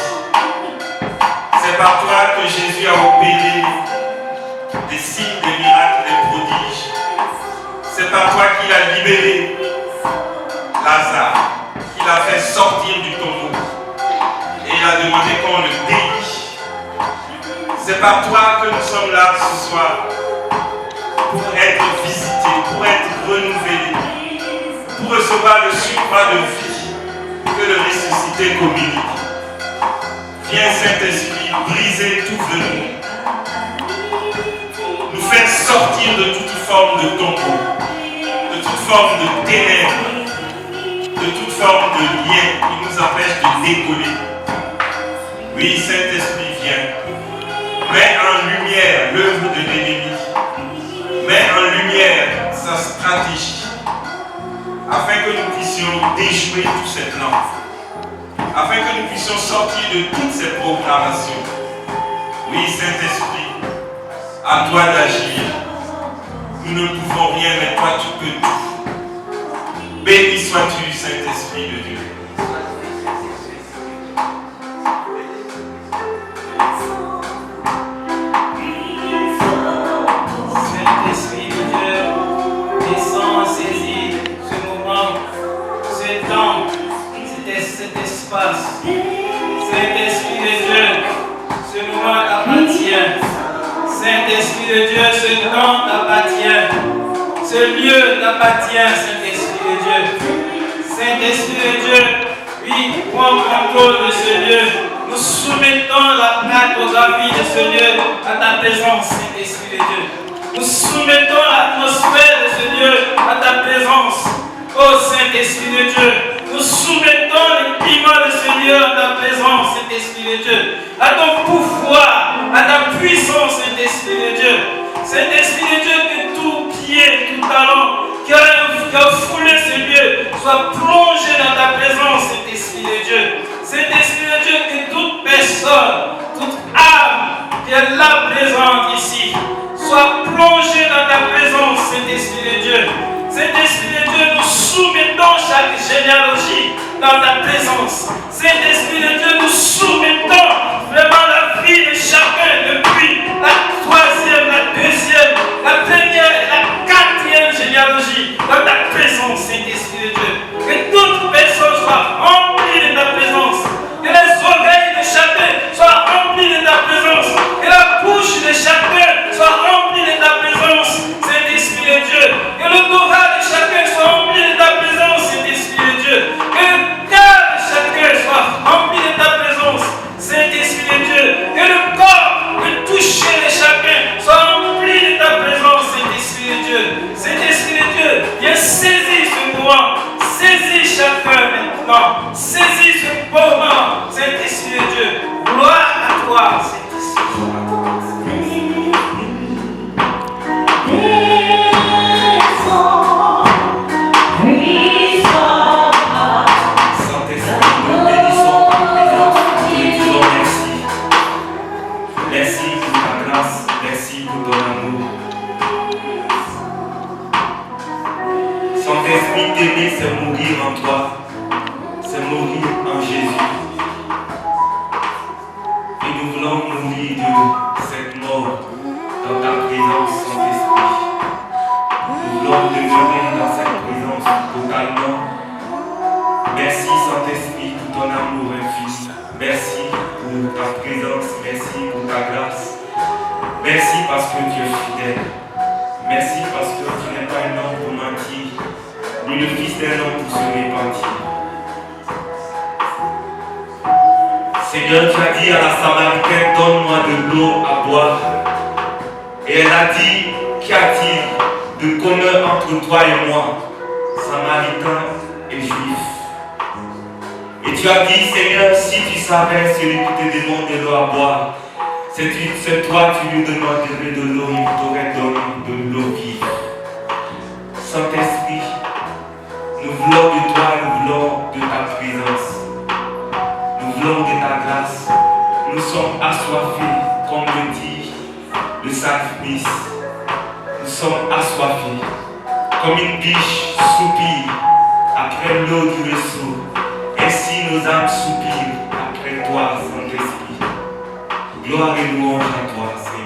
C'est par toi que Jésus a opéré des signes, des miracles, des prodiges. C'est par toi qu'il a libéré Lazare, qu'il a fait sortir du tombeau. Et il a demandé qu'on le délivre. C'est par toi que nous sommes là ce soir pour être visités, pour être renouvelés, pour recevoir le surcroît de vie que le ressuscité communique. Viens Saint-Esprit, briser tout venin, nous faire sortir de toute forme de tombeau, de toute forme de ténèbres, de toute forme de lien qui nous empêche de décoller. Oui, Saint-Esprit, viens. Mets en lumière l'œuvre de l'ennemi. Mets en lumière sa stratégie, afin que nous puissions déjouer tous ces plans, afin que nous puissions sortir de toutes ces programmations. Oui, Saint-Esprit, à toi d'agir. Nous ne pouvons rien, mais toi tu peux tout. Béni sois-tu, Saint-Esprit de Dieu. Saint-Esprit de Dieu, descends, saisis ce moment, ce temps, cet espace. Saint-Esprit de Dieu, ce moment t'appartient. Saint-Esprit de Dieu, ce temps t'appartient. Ce lieu t'appartient, Saint-Esprit de Dieu. Saint-Esprit de Dieu, oui, prends contrôle de ce lieu. Nous soumettons la cartographie de ce lieu à ta présence, Saint-Esprit de Dieu. Nous soumettons l'atmosphère de ce lieu à ta présence, ô Saint-Esprit de Dieu. Nous soumettons le climat de ce lieu à ta présence, Saint-Esprit de Dieu. À ton pouvoir, à ta puissance, Saint-Esprit de Dieu. Saint-Esprit de Dieu, que tout pied, tout talent qui a foulé ce lieu soit plongé dans ta présence, Saint-Esprit de Dieu. Saint-Esprit de Dieu, que toute personne, toute âme qui est là présente ici, soit plongée dans ta présence, Saint-Esprit de Dieu. Saint-Esprit de Dieu, nous soumettons chaque généalogie dans ta présence. Saint-Esprit de Dieu, nous soumettons vraiment la vie de chacun depuis la troisième, la deuxième, la première et la quatrième généalogie dans ta présence, Saint-Esprit de Dieu. Que toute personne soit remplie de ta présence. Que les oreilles de chacun soient remplies de ta présence. Que la bouche de chacun soit remplie de ta présence, Saint-Esprit de Dieu. Que l'odorat de chacun soit rempli de ta présence, Saint-Esprit de Dieu. Que le cœur de chacun soit rempli de ta présence, Saint-Esprit de Dieu. Que le corps, le toucher de chacun soit rempli de ta présence, Saint-Esprit de Dieu. Saint-Esprit de Dieu, viens saisir ce moment. Saisis chacun maintenant. Saisis ce moment, Saint-Esprit de Dieu. Gloire à toi, Saint-Esprit. Saint-Esprit, nous bénissons ta présence, nous te disons merci. Merci pour ta grâce, merci pour ton amour. Saint-Esprit, t'aimer, c'est mourir en toi, c'est mourir en Jésus. Et nous voulons mourir de cette mort dans ta présence, Saint-Esprit. Nous voulons demeurer dans cette présence totalement. Merci, Saint-Esprit, pour ton amour infini. Merci pour ta présence, merci pour ta grâce. Merci parce que tu es fidèle. Merci parce que tu n'es pas un homme pour mentir, ni le fils d'un homme pour se repentir. Seigneur, tu as dit à la Samaritaine, donne-moi de l'eau à boire. Et elle a dit, qu'y a-t-il de commun entre toi et moi, Samaritain et Juif? Et tu as dit, Seigneur, si tu savais celui qui te demande de l'eau à boire, c'est toi, tu lui demanderais de l'eau, il t'aurait donné de l'eau vive. Saint-Esprit, nous voulons de toi, nous voulons de ta présence. Nous voulons de ta grâce. Nous sommes assoiffés, comme le dit le sacrifice. Nous sommes assoiffés, comme une biche soupire après l'eau du ruisseau. Ainsi nos nos âmes soupirent après toi, Saint-Esprit. Gloire et louange à toi, Seigneur.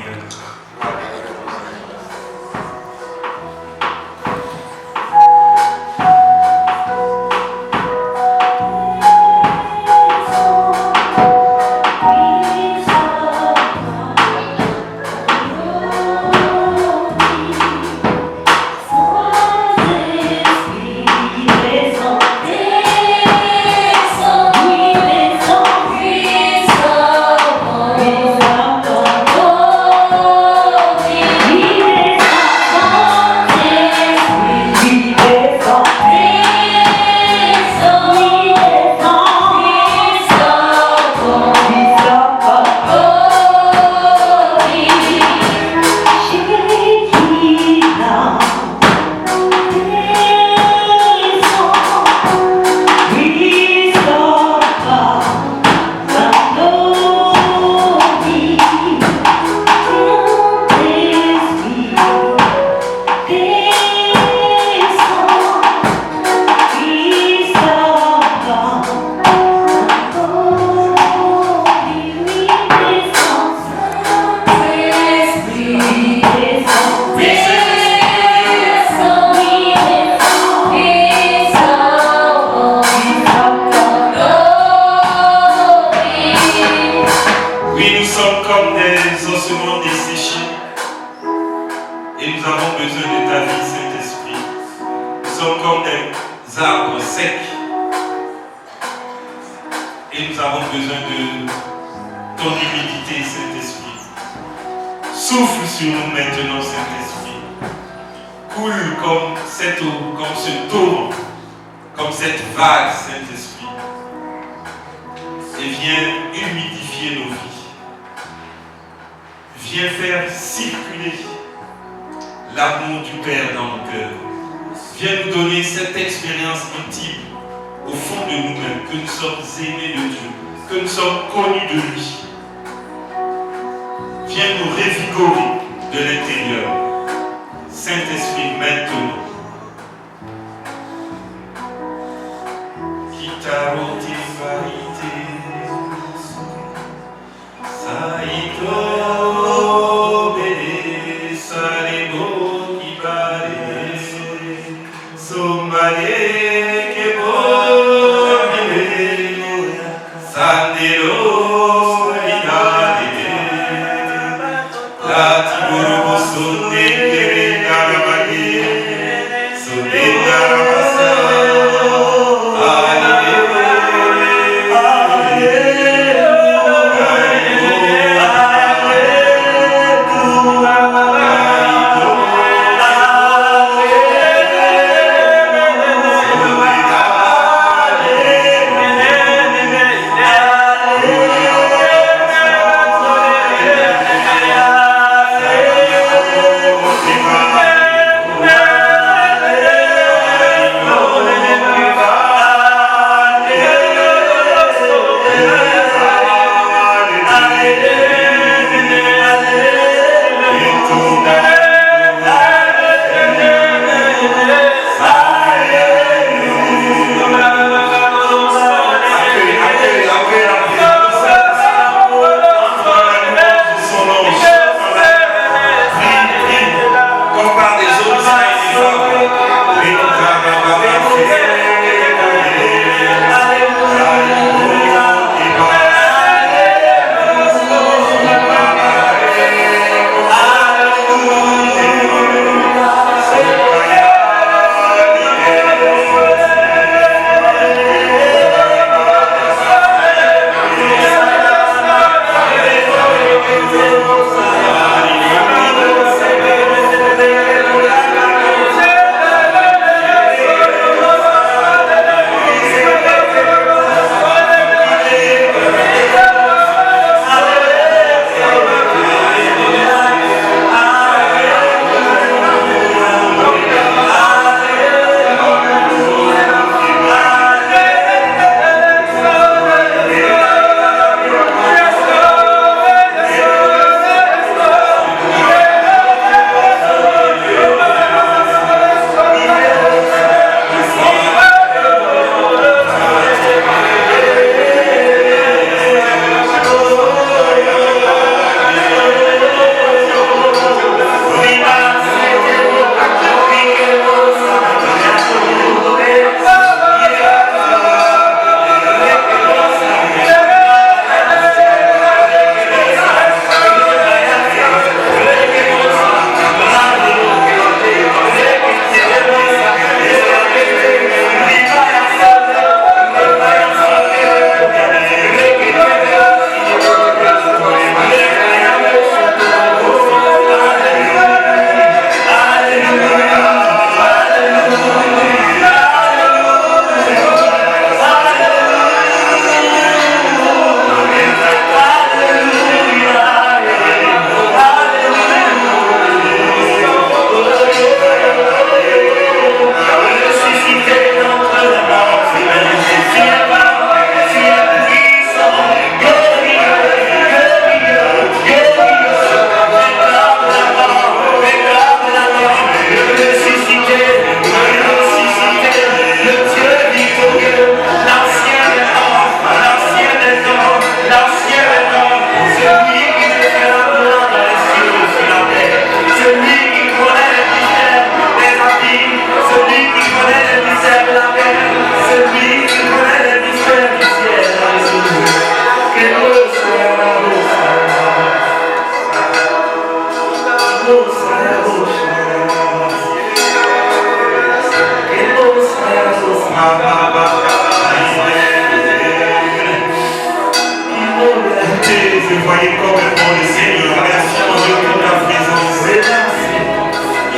te voyais complètement le Seigneur. Merci mon Dieu pour ta présence.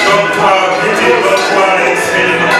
Donne-toi à goûter, donne-toi à expérimenter.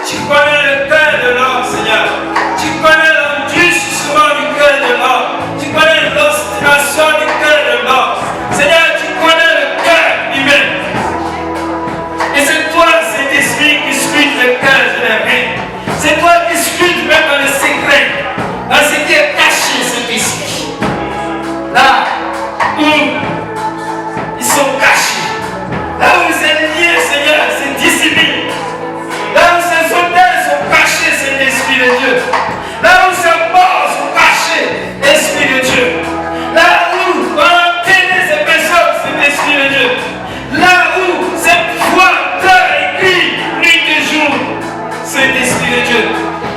Tu connais le Père de l'homme, Seigneur. Tu connais l'homme du de Dieu. Là où c'est mort, c'est caché, Esprit de Dieu. Là où on a téné ces personnes, c'est l'Esprit de Dieu. Là où c'est foi, cœur et cri, nuit et jour, c'est l'Esprit de Dieu.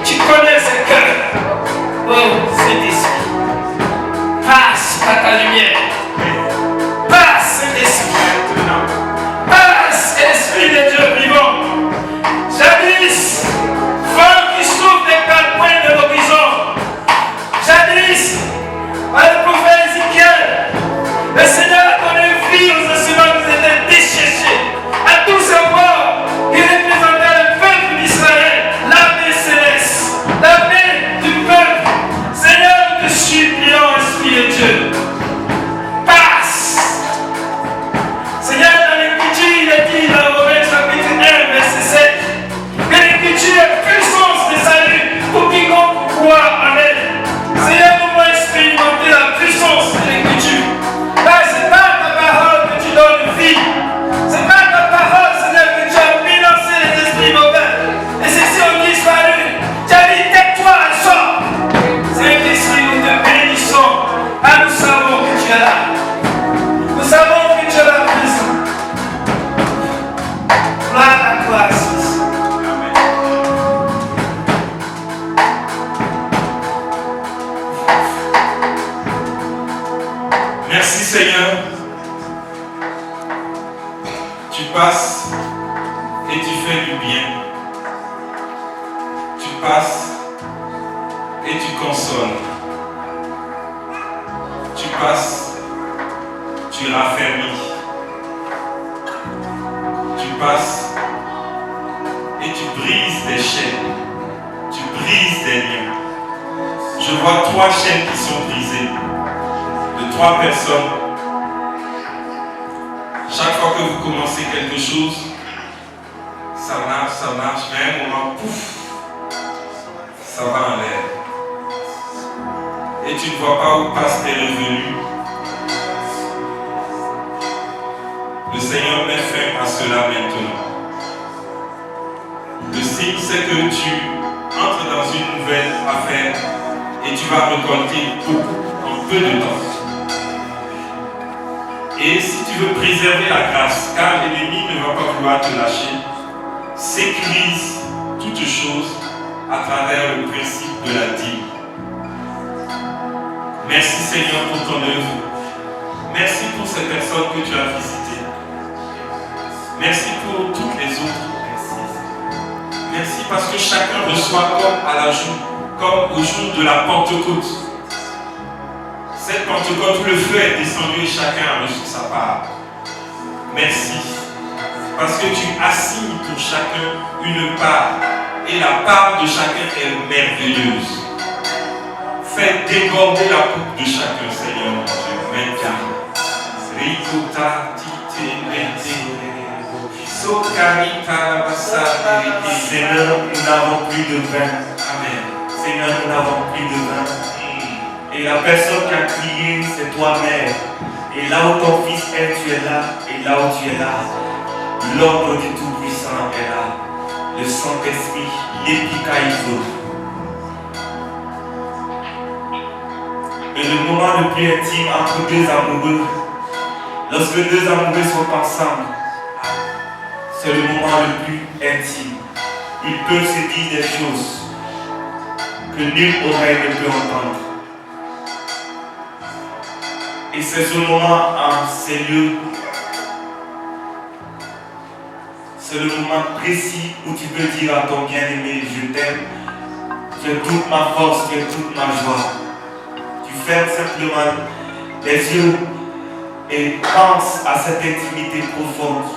Tu connais ce cœur. Oh, c'est l'Esprit. Passe à ta lumière. Passe, Saint-Esprit. Passe, Esprit de Dieu vivant. Jadis, femme qui souffre des quatre points de l'horizon. Jadis, par le prophète Ézéchiel, le Seigneur a donné vie aux instruments qui étaient déchirés. À tous ces morts qui représentaient le peuple d'Israël, l'armée céleste, l'armée du peuple. Seigneur, nous te supplions, Esprit de Dieu. Passe. Seigneur, dans l'Écriture, il est dit dans Romains chapitre 1, verset 7, que l'Écriture est puissance de salut pour quiconque croit en elle. Seigneur, nous allons expérimenter la puissance de l'Écriture. Car ce n'est pas ta parole que tu donnes vie. Ce n'est pas ta parole, Seigneur, que tu as financé les esprits mauvais. Et ceux-ci ont disparu. Tu as dit, tais-toi et sors. Saint-Esprit, nous te bénissons. Ah, nous savons que tu es là. Nous savons que tu es là, présent. Gloire à toi, Jésus. Merci Seigneur. Tu passes et tu fais du bien. Tu passes et tu consoles. Tu passes, tu raffermis. Tu passes et tu brises des chaînes. Tu brises des liens. Je vois 3 chaînes qui sont brisées. De 3 personnes. Chaque fois que vous commencez quelque chose, ça marche, mais à un moment, pouf, ça va en l'air. Et tu ne vois pas où passent tes revenus. Le Seigneur met fin à cela maintenant. Le signe, c'est que tu entres dans une nouvelle affaire et tu vas récolter beaucoup en peu de temps. Et si tu veux préserver la grâce, car l'ennemi ne va pas vouloir te lâcher, sécurise toutes choses à travers le principe de la dîme. Merci Seigneur pour ton œuvre. Merci pour ces personnes que tu as visitées. Merci pour toutes les autres. Merci parce que chacun reçoit comme au jour de la Pentecôte. Cette Pentecôte où le feu est descendu et chacun a reçu sa part. Merci. Parce que tu assignes pour chacun une part. Et la part de chacun est merveilleuse. Fais déborder la coupe de chacun, Seigneur mon Dieu. Maintenant. Ricota, tite, Seigneur, nous n'avons plus de vin. Amen. Seigneur, nous n'avons plus de vin. Et la personne qui a crié, c'est toi-même. Et là où ton fils est, tu es là. Et là où tu es là, l'ordre du Tout-Puissant est là. Le Saint-Esprit, l'Épikaïso. Et le moment le plus intime entre 2 amoureux, lorsque 2 amoureux sont ensemble, c'est le moment le plus intime. Ils peuvent se dire des choses que nulle oreille ne peut entendre. Et c'est ce moment, en ces lieux, c'est le moment précis où tu peux dire à ton bien-aimé, je t'aime, tu es toute ma force, tu es toute ma joie. Tu fermes simplement les yeux et pense à cette intimité profonde.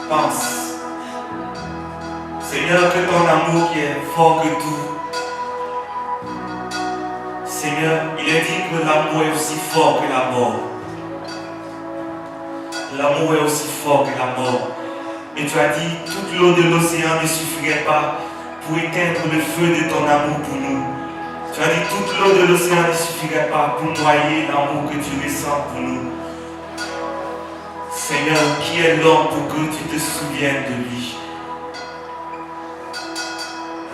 Pense. Seigneur, que ton amour qui est fort que tout. Seigneur, il est dit que l'amour est aussi fort que la mort. L'amour est aussi fort que la mort. Et tu as dit, toute l'eau de l'océan ne suffirait pas pour éteindre le feu de ton amour pour nous. Tu as dit, toute l'eau de l'océan ne suffirait pas pour noyer l'amour que tu ressens pour nous. Seigneur, qui est l'homme pour que tu te souviennes de lui?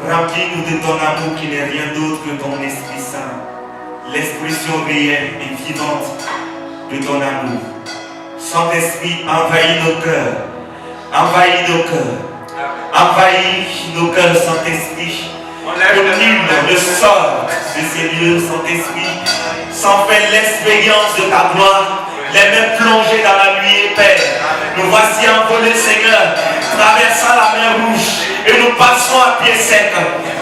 Remplis-nous de ton amour qui n'est rien d'autre que ton Esprit Saint, l'expression réelle et vivante de ton amour. Saint-Esprit, envahis nos cœurs, envahis nos cœurs, envahis nos cœurs, Saint-Esprit. Que nul ne sorte de ces lieux, Saint-Esprit, sans faire l'expérience de ta gloire, les mains plongées dans la nuit épaisse. Nous voici envolés, Seigneur, traversant la mer Rouge, et nous passons à pied sec.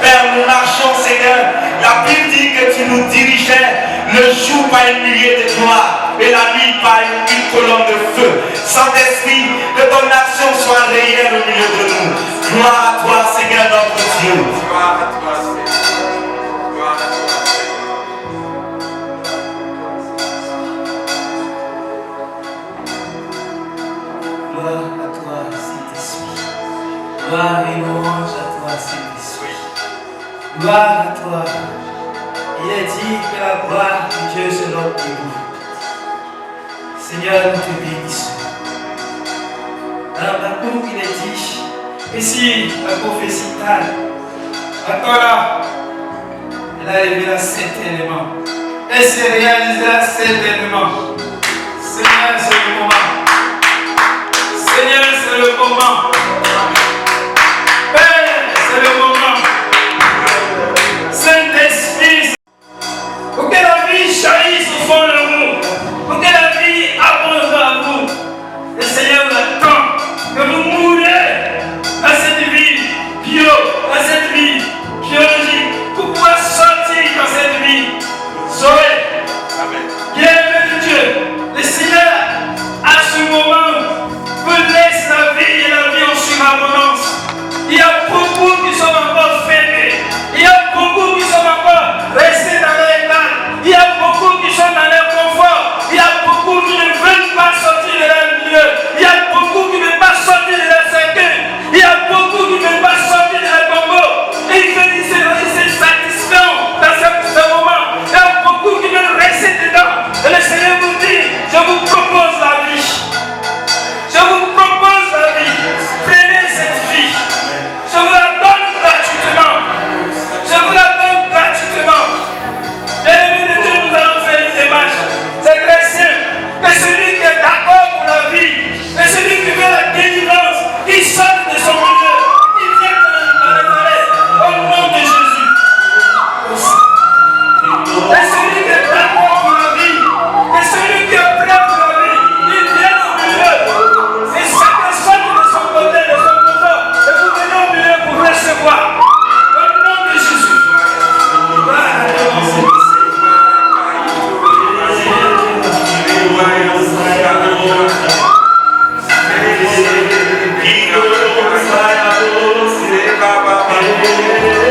Père, nous marchons, Seigneur. La Bible dit que tu nous dirigeais le jour par une nuée de gloire et la nuit par une colonne de feu. Saint-Esprit, que ton action soit réelle au milieu de nous. Gloire à toi, Seigneur, notre Dieu. Gloire à toi, Seigneur. Gloire à toi, Seigneur. Gloire à toi, Saint-Esprit. Gloire et louange à toi, Saint-Esprit. Gloire à toi. Il est dit que la gloire de Dieu se note debout. Seigneur, nous te bénissons. Dans la cour, il est dit, et si la prophétie tale, encore là, elle a révélé certainement. Elle se réalisera certainement. Seigneur, c'est le moment. Seigneur, c'est le moment.